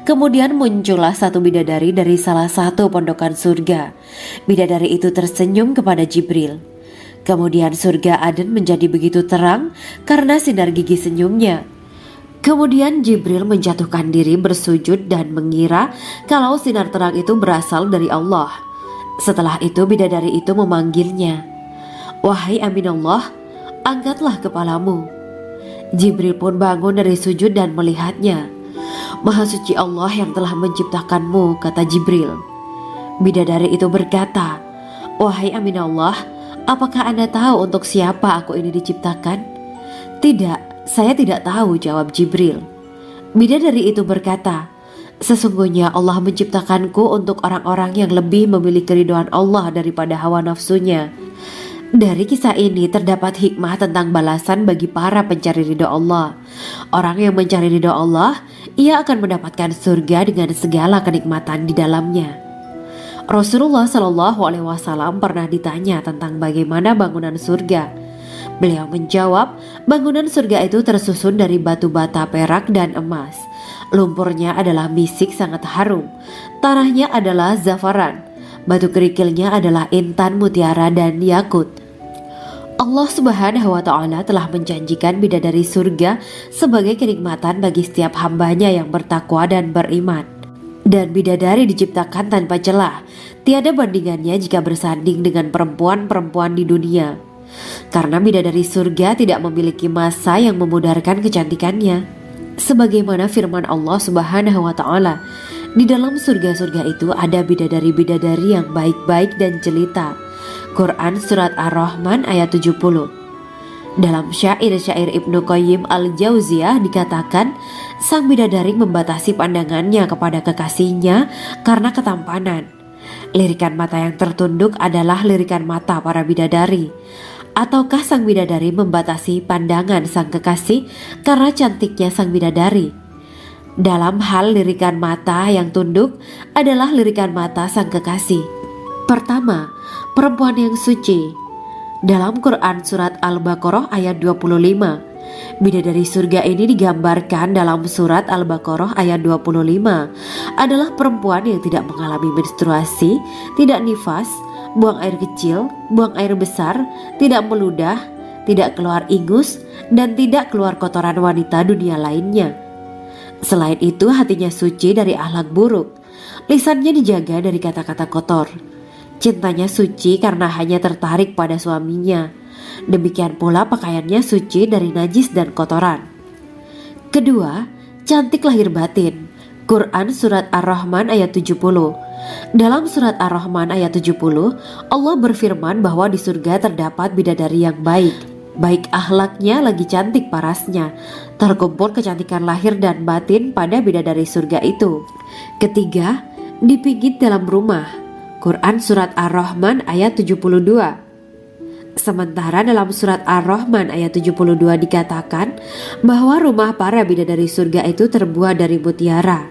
S1: Kemudian muncullah satu bidadari dari salah satu pondokan surga. Bidadari itu tersenyum kepada Jibril. Kemudian surga Aden menjadi begitu terang karena sinar gigi senyumnya. Kemudian Jibril menjatuhkan diri bersujud dan mengira kalau sinar terang itu berasal dari Allah. Setelah itu bidadari itu memanggilnya, "Wahai Aminullah, angkatlah kepalamu." Jibril pun bangun dari sujud dan melihatnya. "Maha suci Allah yang telah menciptakanmu," kata Jibril. Bidadari itu berkata, "Wahai Aminullah, apakah Anda tahu untuk siapa aku ini diciptakan?" "Tidak, saya tidak tahu," jawab Jibril. Bidadari itu berkata, "Sesungguhnya Allah menciptakanku untuk orang-orang yang lebih memilih keridhaan Allah daripada hawa nafsunya." Dari kisah ini terdapat hikmah tentang balasan bagi para pencari ridho Allah. Orang yang mencari ridho Allah, ia akan mendapatkan surga dengan segala kenikmatan di dalamnya. Rasulullah Shallallahu Alaihi Wasallam pernah ditanya tentang bagaimana bangunan surga. Beliau menjawab, bangunan surga itu tersusun dari batu bata, perak, dan emas. Lumpurnya adalah misik sangat harum, tanahnya adalah zafaran, batu kerikilnya adalah intan, mutiara, dan yakut. Allah Subhanahu wa Ta'ala telah menjanjikan bidadari surga sebagai kenikmatan bagi setiap hambanya yang bertakwa dan beriman. Dan bidadari diciptakan tanpa celah, tiada bandingannya jika bersanding dengan perempuan-perempuan di dunia. Karena bidadari surga tidak memiliki masa yang memudarkan kecantikannya. Sebagaimana firman Allah Subhanahu wa Ta'ala, di dalam surga-surga itu ada bidadari-bidadari yang baik-baik dan jelita. Quran Surat Ar-Rahman ayat 70. Dalam syair-syair Ibnu Qayyim Al-Jauziyah dikatakan, sang bidadari membatasi pandangannya kepada kekasihnya karena ketampanan. Lirikan mata yang tertunduk adalah lirikan mata para bidadari. Ataukah sang bidadari membatasi pandangan sang kekasih karena cantiknya sang bidadari? Dalam hal lirikan mata yang tunduk adalah lirikan mata sang kekasih. Pertama, perempuan yang suci. Dalam Quran Surat Al-Baqarah ayat 25, bidadari surga ini digambarkan dalam Surat Al-Baqarah ayat 25 adalah perempuan yang tidak mengalami menstruasi, tidak nifas, buang air kecil, buang air besar, tidak meludah, tidak keluar ingus, dan tidak keluar kotoran wanita dunia lainnya. Selain itu, hatinya suci dari akhlak buruk, lisannya dijaga dari kata-kata kotor. Cintanya suci karena hanya tertarik pada suaminya. Demikian pula pakaiannya suci dari najis dan kotoran. Kedua, cantik lahir batin. Quran Surat Ar-Rahman ayat 70. Dalam Surat Ar-Rahman ayat 70, Allah berfirman bahwa di surga terdapat bidadari yang baik. Baik akhlaknya lagi cantik parasnya. Terkumpul kecantikan lahir dan batin pada bidadari surga itu. Ketiga, dipijit dalam rumah. Quran Surat Ar-Rahman ayat 72. Sementara dalam Surat Ar-Rahman ayat 72 dikatakan bahwa rumah para bidadari surga itu terbuat dari mutiara.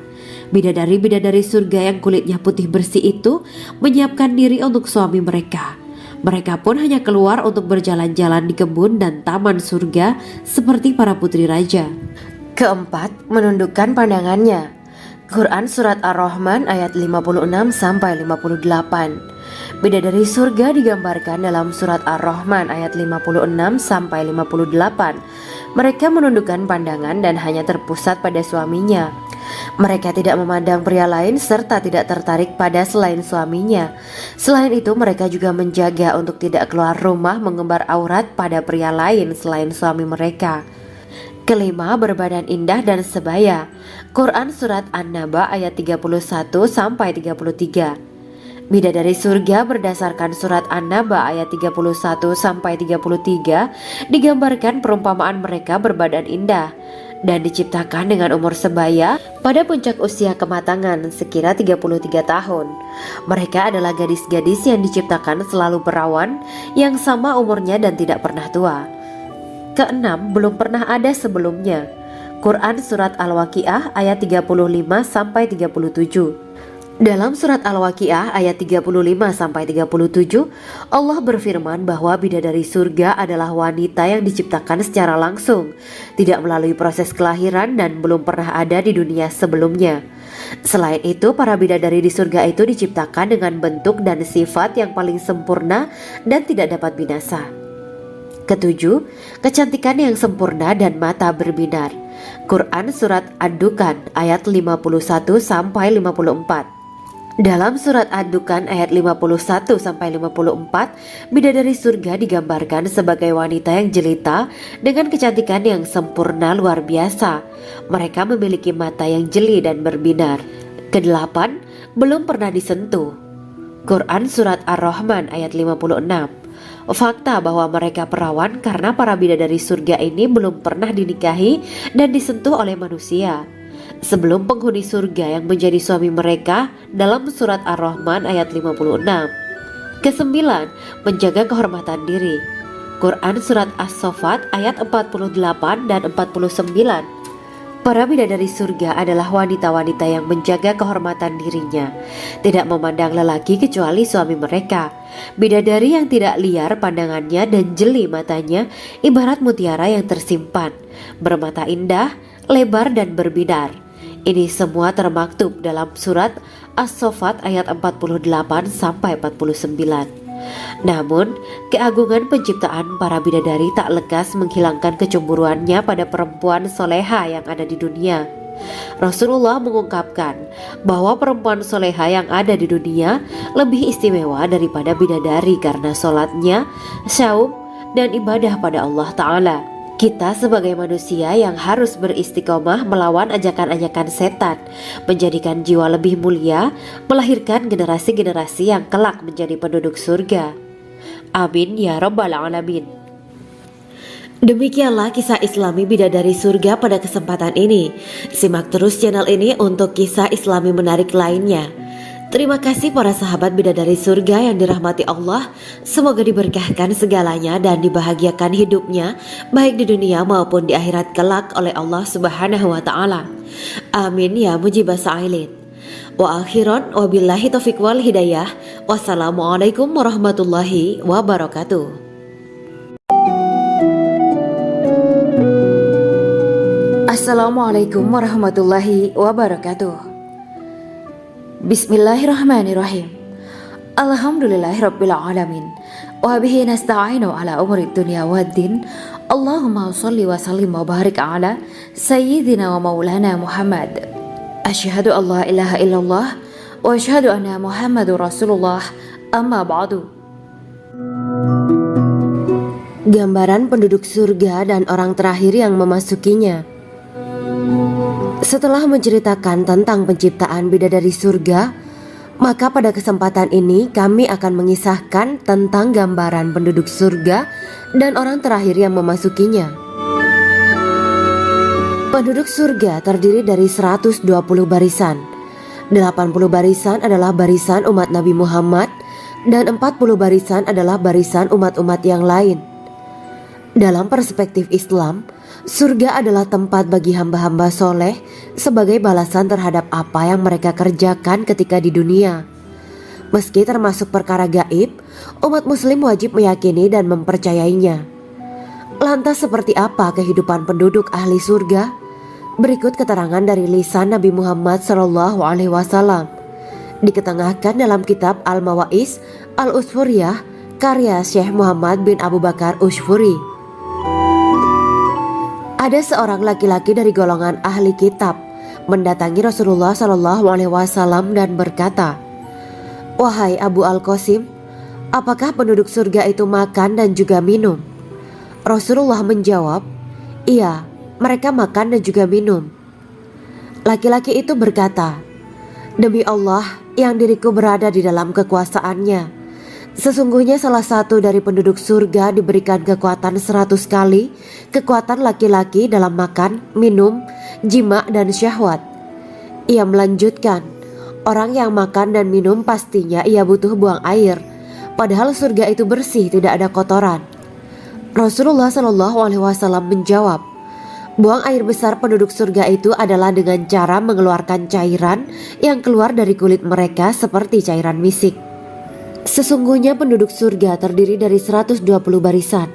S1: Bidadari-bidadari surga yang kulitnya putih bersih itu menyiapkan diri untuk suami mereka. Mereka pun hanya keluar untuk berjalan-jalan di kebun dan taman surga seperti para putri raja. Keempat, menundukkan pandangannya. Quran Surat Ar-Rahman ayat 56-58. Bidadari surga digambarkan dalam Surat Ar-Rahman ayat 56-58. Mereka menundukkan pandangan dan hanya terpusat pada suaminya. Mereka tidak memandang pria lain serta tidak tertarik pada selain suaminya. Selain itu, mereka juga menjaga untuk tidak keluar rumah mengembar aurat pada pria lain selain suami mereka. Kelima, berbadan indah dan sebaya. Quran Surat An-Naba ayat 31-33. Bidadari surga berdasarkan Surat An-Naba ayat 31-33 digambarkan perumpamaan mereka berbadan indah dan diciptakan dengan umur sebaya pada puncak usia kematangan sekira 33 tahun. Mereka adalah gadis-gadis yang diciptakan selalu perawan yang sama umurnya dan tidak pernah tua. Keenam, belum pernah ada sebelumnya. Quran Surat Al-Waqiah ayat 35-37. Dalam Surat Al-Waqiah ayat 35-37, Allah berfirman bahwa bidadari surga adalah wanita yang diciptakan secara langsung, tidak melalui proses kelahiran dan belum pernah ada di dunia sebelumnya. Selain itu, para bidadari di surga itu diciptakan dengan bentuk dan sifat yang paling sempurna dan tidak dapat binasa. Ketujuh, kecantikan yang sempurna dan mata berbinar. Quran Surat Ad-Dukhan ayat 51-54. Dalam surat Ad-Dukhan ayat 51-54, bidadari surga digambarkan sebagai wanita yang jelita dengan kecantikan yang sempurna luar biasa. Mereka memiliki mata yang jeli dan berbinar. Kedelapan, belum pernah disentuh. Quran surat Ar-Rahman ayat 56. Fakta bahwa mereka perawan karena para bidadari surga ini belum pernah dinikahi dan disentuh oleh manusia sebelum penghuni surga yang menjadi suami mereka dalam surat Ar-Rahman ayat 56. Kesembilan, menjaga kehormatan diri. Quran surat As-Saffat ayat 48 dan 49. Para bidadari surga adalah wanita-wanita yang menjaga kehormatan dirinya, tidak memandang lelaki kecuali suami mereka. Bidadari yang tidak liar pandangannya dan jeli matanya ibarat mutiara yang tersimpan, bermata indah, lebar dan berbinar. Ini semua termaktub dalam surat As-Saffat ayat 48 sampai 49. Namun, keagungan penciptaan para bidadari tak lekas menghilangkan kecemburuannya pada perempuan soleha yang ada di dunia. Rasulullah mengungkapkan bahwa perempuan soleha yang ada di dunia lebih istimewa daripada bidadari karena sholatnya, syaum, dan ibadah pada Allah Ta'ala. Kita sebagai manusia yang harus beristiqomah melawan ajakan-ajakan setan, menjadikan jiwa lebih mulia, melahirkan generasi-generasi yang kelak menjadi penduduk surga. Amin ya rabbal alamin. Demikianlah kisah Islami bidadari surga pada kesempatan ini. Simak terus channel ini untuk kisah Islami menarik lainnya. Terima kasih para sahabat bidadari surga yang dirahmati Allah. Semoga diberkahkan segalanya dan dibahagiakan hidupnya baik di dunia maupun di akhirat kelak oleh Allah Subhanahu wa taala. Amin ya mujibas sa'ilin. Wa akhiran wabillahi taufiq wal hidayah. Wassalamualaikum warahmatullahi wabarakatuh. Assalamualaikum warahmatullahi wabarakatuh. Bismillahirrahmanirrahim. Alhamdulillahirabbil alamin. Wa bihi nasta'inu ala umuri dunya waddin. Allahumma shalli wa sallim wa barik ala sayyidina wa maulana Muhammad. Asyhadu an la ilaha illallah wa asyhadu anna Muhammadur Rasulullah. Amma ba'du. Gambaran penduduk surga dan orang terakhir yang memasukinya. Setelah menceritakan tentang penciptaan bidadari surga, maka pada kesempatan ini kami akan mengisahkan tentang gambaran penduduk surga dan orang terakhir yang memasukinya. Penduduk surga terdiri dari 120 barisan. 80 barisan adalah barisan umat Nabi Muhammad dan 40 barisan adalah barisan umat-umat yang lain. Dalam perspektif Islam, surga adalah tempat bagi hamba-hamba soleh sebagai balasan terhadap apa yang mereka kerjakan ketika di dunia. Meski termasuk perkara gaib, umat muslim wajib meyakini dan mempercayainya. Lantas seperti apa kehidupan penduduk ahli surga? Berikut keterangan dari lisan Nabi Muhammad SAW. Diketengahkan dalam kitab Al-Mawa'is Al-Usfuriyah karya Syekh Muhammad bin Abu Bakar Ushfuri. Ada seorang laki-laki dari golongan ahli kitab mendatangi Rasulullah SAW dan berkata, "Wahai Abu Al-Qasim, apakah penduduk surga itu makan dan juga minum?" Rasulullah menjawab, "Iya, mereka makan dan juga minum." Laki-laki itu berkata, "Demi Allah yang diriku berada di dalam kekuasaannya, sesungguhnya salah satu dari penduduk surga diberikan kekuatan 100 kali kekuatan laki-laki dalam makan, minum, jima, dan syahwat." Ia melanjutkan, "Orang yang makan dan minum pastinya ia butuh buang air, padahal surga itu bersih, tidak ada kotoran." Rasulullah SAW menjawab, "Buang air besar penduduk surga itu adalah dengan cara mengeluarkan cairan yang keluar dari kulit mereka seperti cairan misik." Sesungguhnya penduduk surga terdiri dari 120 barisan.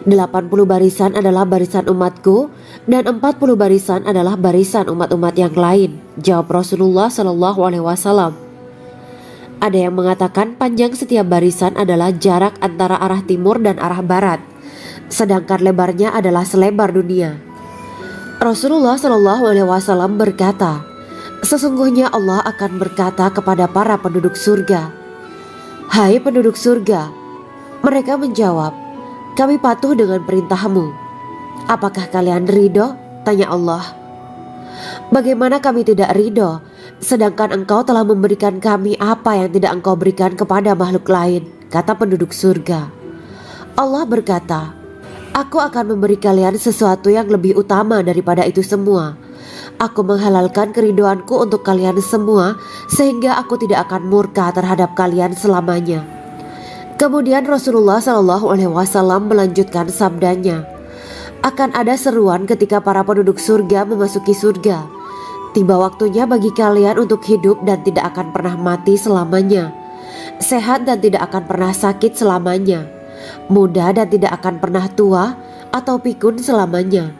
S1: 80 barisan adalah barisan umatku dan 40 barisan adalah barisan umat-umat yang lain, jawab Rasulullah SAW. Ada yang mengatakan panjang setiap barisan adalah jarak antara arah timur dan arah barat, sedangkan lebarnya adalah selebar dunia. Rasulullah SAW berkata, Sesungguhnya Allah akan berkata kepada para penduduk surga, "Hai penduduk surga." Mereka menjawab, "Kami patuh dengan perintahmu." "Apakah kalian ridho?" tanya Allah. "Bagaimana kami tidak ridho, sedangkan engkau telah memberikan kami apa yang tidak engkau berikan kepada makhluk lain," kata penduduk surga. Allah berkata, "Aku akan memberi kalian sesuatu yang lebih utama daripada itu semua. Aku menghalalkan keriduanku untuk kalian semua, sehingga aku tidak akan murka terhadap kalian selamanya." Kemudian Rasulullah SAW melanjutkan sabdanya, "Akan ada seruan ketika para penduduk surga memasuki surga. Tiba waktunya bagi kalian untuk hidup dan tidak akan pernah mati selamanya, sehat dan tidak akan pernah sakit selamanya, muda dan tidak akan pernah tua atau pikun selamanya,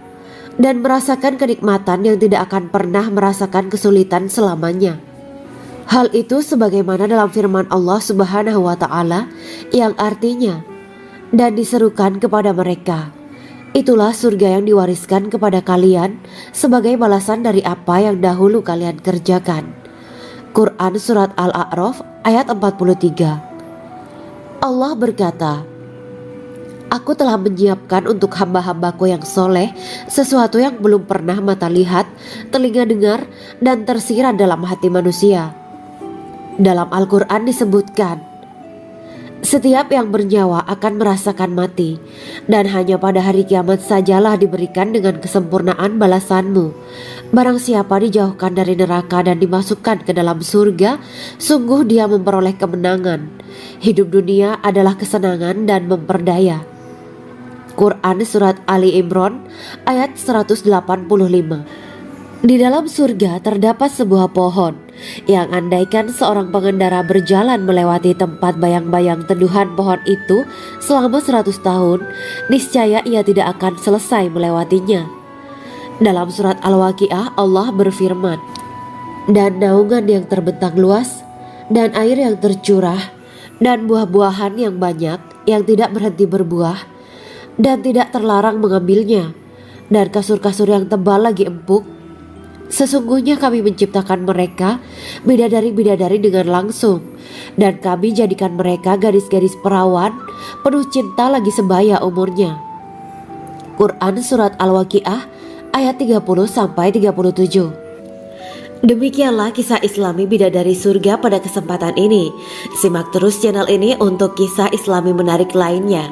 S1: dan merasakan kenikmatan yang tidak akan pernah merasakan kesulitan selamanya." Hal itu sebagaimana dalam firman Allah Subhanahu wa Ta'ala yang artinya, "Dan diserukan kepada mereka, itulah surga yang diwariskan kepada kalian sebagai balasan dari apa yang dahulu kalian kerjakan." Quran Surat Al-A'raf ayat 43. Allah berkata, "Aku telah menyiapkan untuk hamba-hambaku yang soleh sesuatu yang belum pernah mata lihat, telinga dengar, dan tersirat dalam hati manusia." Dalam Al-Quran disebutkan, "Setiap yang bernyawa akan merasakan mati, dan hanya pada hari kiamat sajalah diberikan dengan kesempurnaan balasanmu. Barang siapa dijauhkan dari neraka dan dimasukkan ke dalam surga, sungguh dia memperoleh kemenangan. Hidup dunia adalah kesenangan dan memperdaya." Quran Surat Ali Imran ayat 185. Di dalam surga terdapat sebuah pohon yang andaikan seorang pengendara berjalan melewati tempat bayang-bayang teduhan pohon itu selama 100 tahun, niscaya ia tidak akan selesai melewatinya. Dalam surat Al-Waqiah Allah berfirman, "Dan naungan yang terbentang luas, dan air yang tercurah, dan buah-buahan yang banyak yang tidak berhenti berbuah, dan tidak terlarang mengambilnya, dan kasur-kasur yang tebal lagi empuk. Sesungguhnya kami menciptakan mereka bidadari-bidadari dengan langsung, dan kami jadikan mereka gadis-gadis perawan penuh cinta lagi sebaya umurnya." Quran Surat Al-Waqiah ayat 30-37. Demikianlah kisah Islami bidadari surga pada kesempatan ini. Simak terus channel ini untuk kisah Islami menarik lainnya.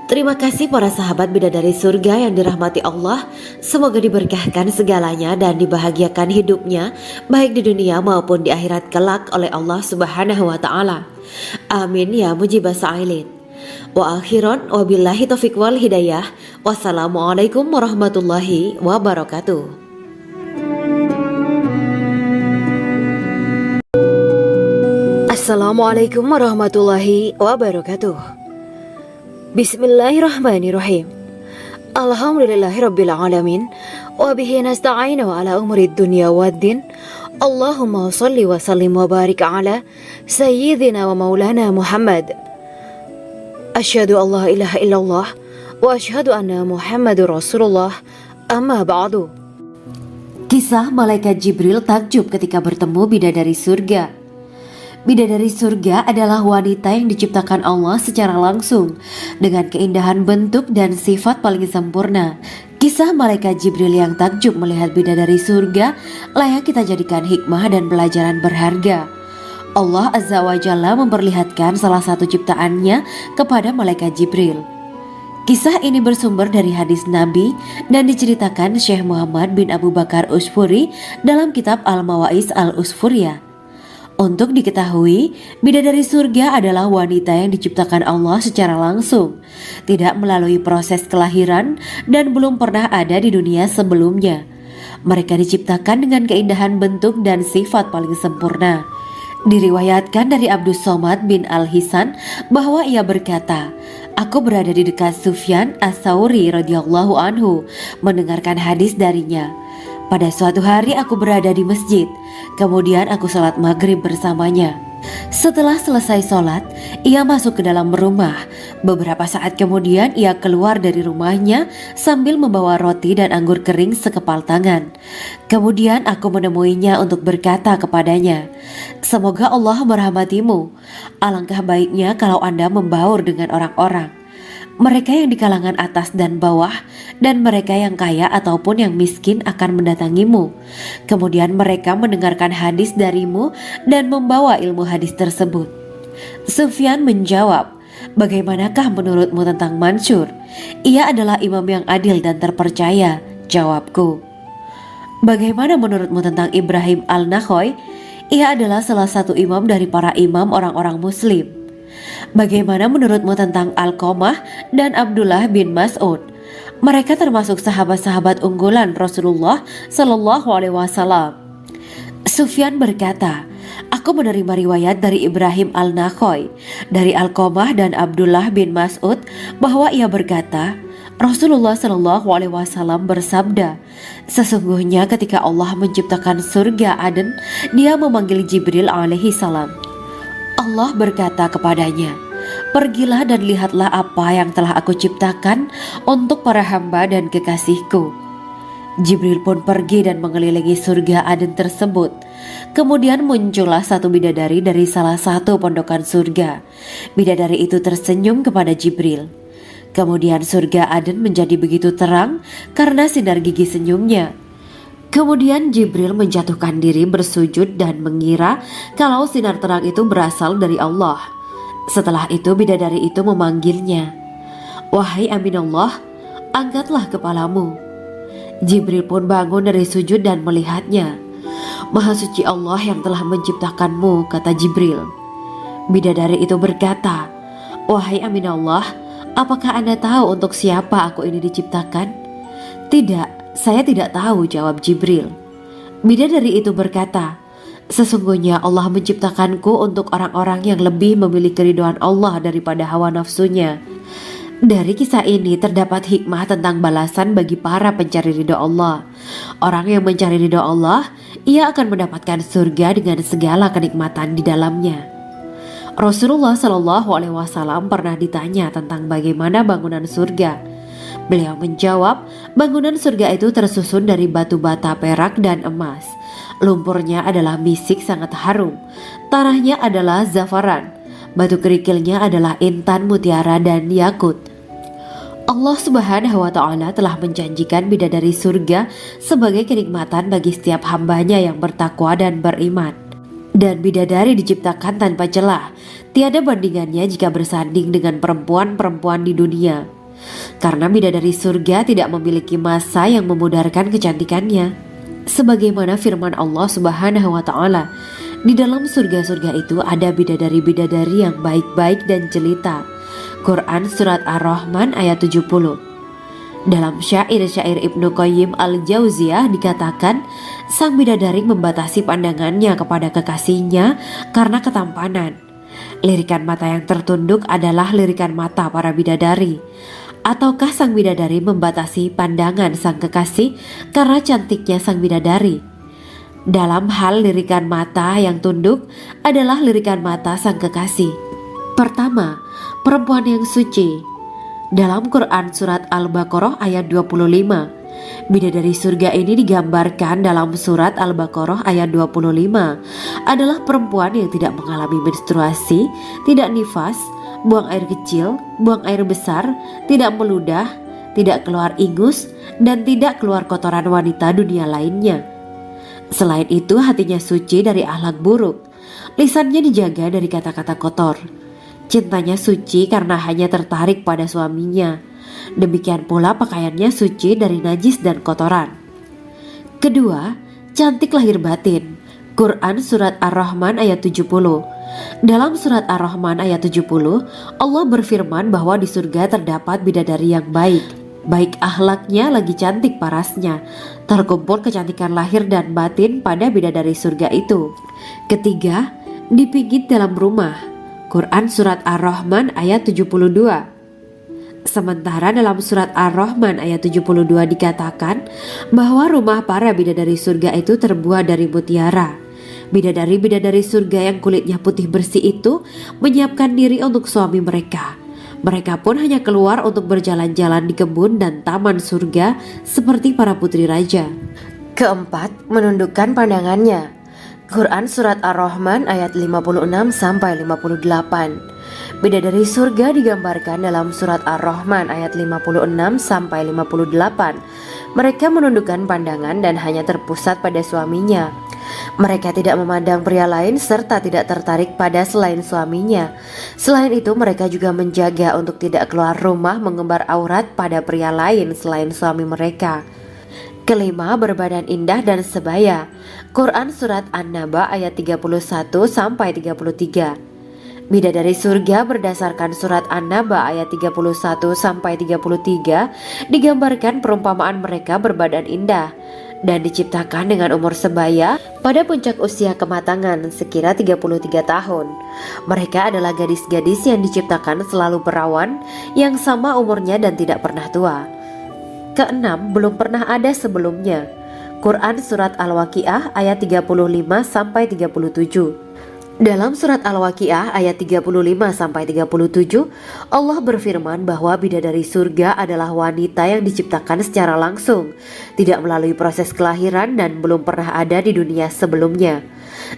S1: Terima kasih para sahabat bidadari surga yang dirahmati Allah. Semoga diberkahkan segalanya dan dibahagiakan hidupnya, baik di dunia maupun di akhirat kelak oleh Allah Subhanahu wa Ta'ala. Amin ya mujibah sa'ilin. Wa akhiran wabillahi taufiq wal hidayah. Wassalamualaikum warahmatullahi wabarakatuh.
S2: Assalamualaikum warahmatullahi wabarakatuh. Bismillahirrahmanirrahim. Alhamdulillahirabbil alamin wa bihi nasta'inu ala umuri dunya waddin. Allahumma shalli wa sallim wa barik ala sayyidina wa maulana Muhammad. Asyhadu an la ilaha illallah wa asyhadu anna Muhammadur Rasulullah. Amma ba'du.
S1: Kisah malaikat Jibril takjub ketika bertemu bidadari surga. Bidadari surga adalah wanita yang diciptakan Allah secara langsung dengan keindahan bentuk dan sifat paling sempurna. Kisah malaikat Jibril yang takjub melihat bidadari surga layak kita jadikan hikmah dan pelajaran berharga. Allah Azza wa Jalla memperlihatkan salah satu ciptaannya kepada malaikat Jibril. Kisah ini bersumber dari hadis Nabi dan diceritakan Syekh Muhammad bin Abu Bakar Usfuri dalam kitab Al-Mawaiz Al-Usfuriyah. Untuk diketahui, bidadari surga adalah wanita yang diciptakan Allah secara langsung, tidak melalui proses kelahiran dan belum pernah ada di dunia sebelumnya. Mereka diciptakan dengan keindahan bentuk dan sifat paling sempurna. Diriwayatkan dari Abdus Somad bin Al-Hisan bahwa ia berkata, "Aku berada di dekat Sufyan As-Sauri radhiyallahu anhu mendengarkan hadis darinya. Pada suatu hari aku berada di masjid, kemudian aku sholat maghrib bersamanya. Setelah selesai sholat, ia masuk ke dalam rumah, Beberapa saat kemudian ia keluar dari rumahnya sambil membawa roti dan anggur kering sekepal tangan. Kemudian aku menemuinya untuk berkata kepadanya, "Semoga Allah merahmatimu. Alangkah baiknya kalau Anda membaur dengan orang-orang. Mereka yang di kalangan atas dan bawah, dan mereka yang kaya ataupun yang miskin akan mendatangimu. Kemudian mereka mendengarkan hadis darimu dan membawa ilmu hadis tersebut." Sufyan menjawab, "Bagaimanakah menurutmu tentang Mansur? Ia adalah imam yang adil dan terpercaya." Jawabku, "Bagaimana menurutmu tentang Ibrahim al-Nakhoy? Ia adalah salah satu imam dari para imam orang-orang muslim." "Bagaimana menurutmu tentang Alqamah dan Abdullah bin Mas'ud? Mereka termasuk sahabat-sahabat unggulan Rasulullah Shallallahu Alaihi Wasallam." Sufyan berkata, "Aku menerima riwayat dari Ibrahim al-Nakhoy, dari Alqamah dan Abdullah bin Mas'ud bahwa ia berkata, Rasulullah Shallallahu Alaihi Wasallam bersabda, sesungguhnya ketika Allah menciptakan surga Aden, Dia memanggil Jibril alaihi salam. Allah berkata kepadanya, pergilah dan lihatlah apa yang telah aku ciptakan untuk para hamba dan kekasihku. Jibril pun pergi dan mengelilingi surga Aden tersebut. Kemudian muncullah satu bidadari dari salah satu pondokan surga. Bidadari itu tersenyum kepada Jibril. Kemudian surga Aden menjadi begitu terang karena sinar gigi senyumnya. Kemudian Jibril menjatuhkan diri bersujud dan mengira kalau sinar terang itu berasal dari Allah. Setelah itu bidadari itu memanggilnya, "Wahai Aminullah, angkatlah kepalamu." Jibril pun bangun dari sujud dan melihatnya. "Maha suci Allah yang telah menciptakanmu," kata Jibril. Bidadari itu berkata, "Wahai Aminullah, apakah Anda tahu untuk siapa aku ini diciptakan?" "Tidak, saya tidak tahu," jawab Jibril. Bidadari itu berkata, "Sesungguhnya Allah menciptakanku untuk orang-orang yang lebih memilih keridhaan Allah daripada hawa nafsunya." Dari kisah ini terdapat hikmah tentang balasan bagi para pencari ridho Allah. Orang yang mencari ridho Allah, ia akan mendapatkan surga dengan segala kenikmatan di dalamnya. Rasulullah Shallallahu Alaihi Wasallam pernah ditanya tentang bagaimana bangunan surga. Beliau menjawab, bangunan surga itu tersusun dari batu bata, perak, dan emas. Lumpurnya adalah misik sangat harum. Tanahnya adalah zafaran. Batu kerikilnya adalah intan, mutiara, dan yakut. Allah Subhanahu wa Ta'ala telah menjanjikan bidadari surga sebagai kenikmatan bagi setiap hambanya yang bertakwa dan beriman. Dan bidadari diciptakan tanpa celah, tiada bandingannya jika bersanding dengan perempuan-perempuan di dunia. Karena bidadari surga tidak memiliki masa yang memudarkan kecantikannya. Sebagaimana firman Allah Subhanahu wa Ta'ala, di dalam surga-surga itu ada bidadari-bidadari yang baik-baik dan jelita. Quran Surat Ar-Rahman ayat 70. Dalam syair-syair Ibnu Qayyim al-Jauziyah dikatakan, sang bidadari membatasi pandangannya kepada kekasihnya karena ketampanan. Lirikan mata yang tertunduk adalah lirikan mata para bidadari. Ataukah sang bidadari membatasi pandangan sang kekasih karena cantiknya sang bidadari? Dalam hal lirikan mata yang tunduk adalah lirikan mata sang kekasih. Pertama, perempuan yang suci. Dalam Quran Surat Al-Baqarah ayat 25, bidadari surga ini digambarkan dalam Surat Al-Baqarah ayat 25 adalah perempuan yang tidak mengalami menstruasi, tidak nifas, buang air kecil, buang air besar, tidak meludah, tidak keluar ingus, dan tidak keluar kotoran wanita dunia lainnya. Selain itu hatinya suci dari akhlak buruk, lisannya dijaga dari kata-kata kotor. Cintanya suci karena hanya tertarik pada suaminya. Demikian pula pakaiannya suci dari najis dan kotoran. Kedua, cantik lahir batin. Quran Surat Ar-Rahman ayat 70. Dalam Surat Ar-Rahman ayat 70, Allah berfirman bahwa di surga terdapat bidadari yang baik. Baik akhlaknya lagi cantik parasnya. Terkumpul kecantikan lahir dan batin pada bidadari surga itu. Ketiga, dipijit dalam rumah. Quran Surat Ar-Rahman ayat 72. Sementara dalam Surat Ar-Rahman ayat 72 dikatakan bahwa rumah para bidadari surga itu terbuat dari mutiara. Bidadari-bidadari surga yang kulitnya putih bersih itu menyiapkan diri untuk suami mereka. Mereka pun hanya keluar untuk berjalan-jalan di kebun dan taman surga seperti para putri raja. Keempat, menundukkan pandangannya. Quran Surat Ar-Rahman ayat 56-58. Bidadari surga digambarkan dalam Surat Ar-Rahman ayat 56-58. Mereka menundukkan pandangan dan hanya terpusat pada suaminya. Mereka tidak memandang pria lain serta tidak tertarik pada selain suaminya. Selain itu, mereka juga menjaga untuk tidak keluar rumah mengembar aurat pada pria lain selain suami mereka. Kelima, berbadan indah dan sebaya. Quran Surat An-Naba ayat 31-33. Bidadari surga berdasarkan Surat An-Naba ayat 31-33 digambarkan perumpamaan mereka berbadan indah dan diciptakan dengan umur sebaya pada puncak usia kematangan sekira 33 tahun. Mereka adalah gadis-gadis yang diciptakan selalu perawan yang sama umurnya dan tidak pernah tua. Keenam, belum pernah ada sebelumnya. Quran Surat Al-Waqiah ayat 35-37. Dalam Surat Al-Waqiah ayat 35-37, Allah berfirman bahwa bidadari surga adalah wanita yang diciptakan secara langsung, tidak melalui proses kelahiran dan belum pernah ada di dunia sebelumnya.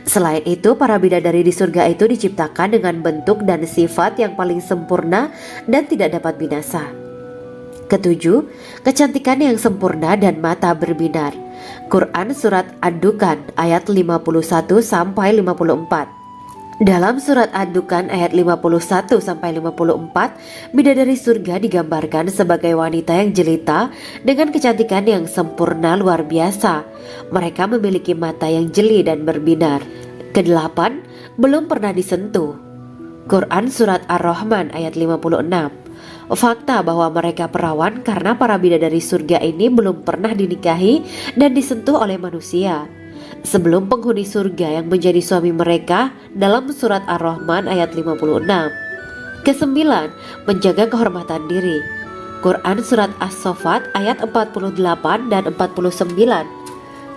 S1: Selain itu, para bidadari di surga itu diciptakan dengan bentuk dan sifat yang paling sempurna dan tidak dapat binasa. Ketujuh, kecantikan yang sempurna dan mata berbinar. Quran Surat Ad-Dukan ayat 51-54. Dalam Surat Ad-Dukan ayat 51-54, bidadari surga digambarkan sebagai wanita yang jelita dengan kecantikan yang sempurna luar biasa. Mereka memiliki mata yang jeli dan berbinar. Kedelapan, belum pernah disentuh. Quran Surat Ar-Rahman ayat 56. Fakta bahwa mereka perawan karena para bidadari surga ini belum pernah dinikahi dan disentuh oleh manusia sebelum penghuni surga yang menjadi suami mereka dalam Surat Ar-Rahman ayat 56. Kesembilan, menjaga kehormatan diri. Quran Surat As-Saffat ayat 48 dan 49.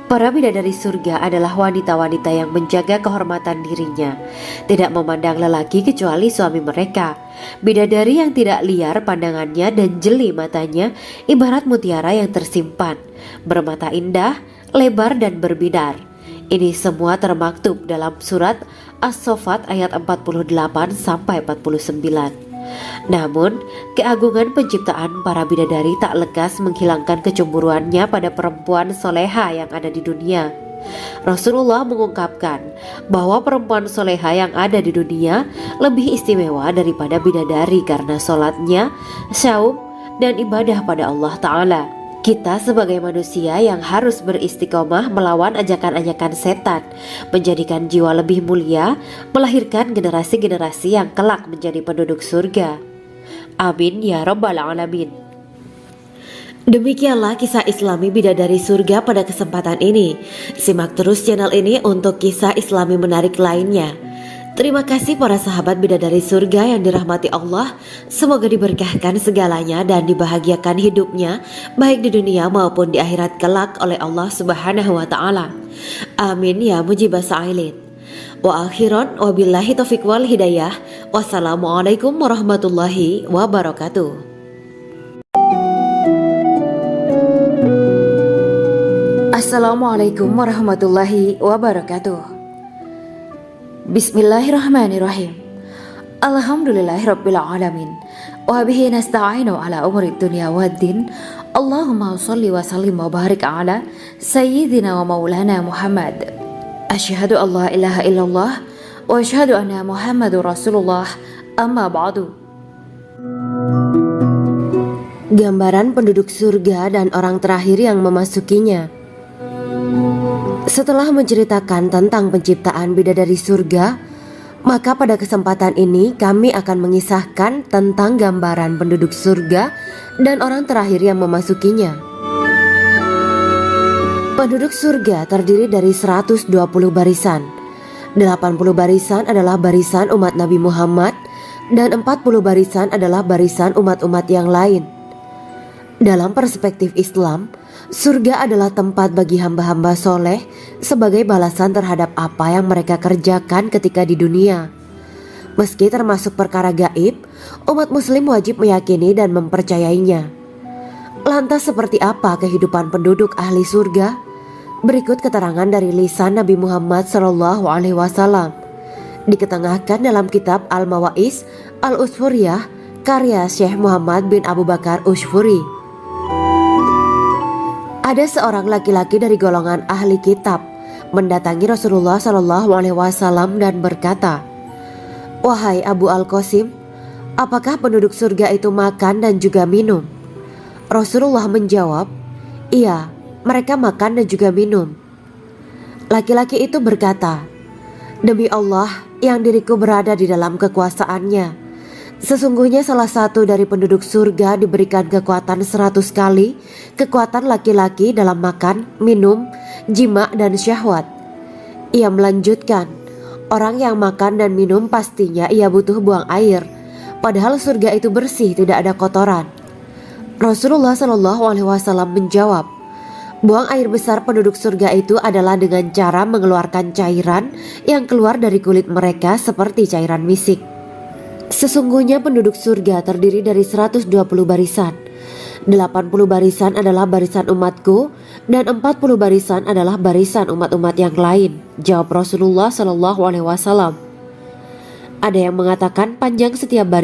S1: Para bidadari surga adalah wanita-wanita yang menjaga kehormatan dirinya, tidak memandang lelaki kecuali suami mereka. Bidadari yang tidak liar pandangannya dan jeli matanya ibarat mutiara yang tersimpan, bermata indah, lebar dan berbinar. Ini semua termaktub dalam Surat As-Saffat ayat 48-49. Namun, keagungan penciptaan para bidadari tak lekas menghilangkan kecemburuannya pada perempuan soleha yang ada di dunia. Rasulullah mengungkapkan bahwa perempuan soleha yang ada di dunia lebih istimewa daripada bidadari karena sholatnya, syaum, dan ibadah pada Allah Ta'ala. Kita sebagai manusia yang harus beristiqomah melawan ajakan-ajakan setan, menjadikan jiwa lebih mulia, melahirkan generasi-generasi yang kelak menjadi penduduk surga. Amin ya rabbal alamin. Demikianlah kisah Islami bidadari surga pada kesempatan ini. Simak terus channel ini untuk kisah Islami menarik lainnya. Terima kasih para sahabat bidadari surga yang dirahmati Allah. Semoga diberkahkan segalanya dan dibahagiakan hidupnya baik di dunia maupun di akhirat kelak oleh Allah Subhanahu wa taala. Amin ya mujibas sa'ilin. Wa akhiran wabillahi taufiq wal hidayah. Wassalamualaikum warahmatullahi wabarakatuh. Assalamualaikum warahmatullahi wabarakatuh. Bismillahirrahmanirrahim. Alhamdulillahirabbil alamin. Wa bihi nasta'inu ala umuri dunya waddin. Allahumma shalli wa sallim wa barik ala sayyidina wa maulana Muhammad. Asyhadu an la ilaha illallah wa asyhadu anna Muhammadur Rasulullah. Amma ba'du. Gambaran penduduk surga dan orang terakhir yang memasukinya. Setelah menceritakan tentang penciptaan bidadari surga, maka pada kesempatan ini kami akan mengisahkan tentang gambaran penduduk surga dan orang terakhir yang memasukinya. Penduduk surga terdiri dari 120 barisan. 80 barisan adalah barisan umat Nabi Muhammad dan 40 barisan adalah barisan umat-umat yang lain. Dalam perspektif Islam, surga adalah tempat bagi hamba-hamba soleh sebagai balasan terhadap apa yang mereka kerjakan ketika di dunia. Meski termasuk perkara gaib, umat muslim wajib meyakini dan mempercayainya. Lantas seperti apa kehidupan penduduk ahli surga? Berikut keterangan dari lisan Nabi Muhammad SAW, diketengahkan dalam kitab Al-Mawa'is Al-Usfuriyah karya Syekh Muhammad bin Abu Bakar Ushfuri. Ada seorang laki-laki dari golongan ahli kitab mendatangi Rasulullah SAW dan berkata, "Wahai Abu Al-Qasim, apakah penduduk surga itu makan dan juga minum?" Rasulullah menjawab, "Iya, mereka makan dan juga minum." Laki-laki itu berkata, "Demi Allah yang diriku berada di dalam kekuasaannya, sesungguhnya salah satu dari penduduk surga diberikan kekuatan 100 kali kekuatan laki-laki dalam makan, minum, jima, dan syahwat." Ia melanjutkan, "Orang yang makan dan minum pastinya ia butuh buang air, padahal surga itu bersih, tidak ada kotoran." Rasulullah SAW menjawab, "Buang air besar penduduk surga itu adalah dengan cara mengeluarkan cairan yang keluar dari kulit mereka seperti cairan misik. Sesungguhnya penduduk surga terdiri dari 120 barisan. 80 barisan adalah barisan umatku dan 40 barisan adalah barisan umat-umat yang lain," jawab Rasulullah SAW. Ada yang mengatakan panjang setiap barisan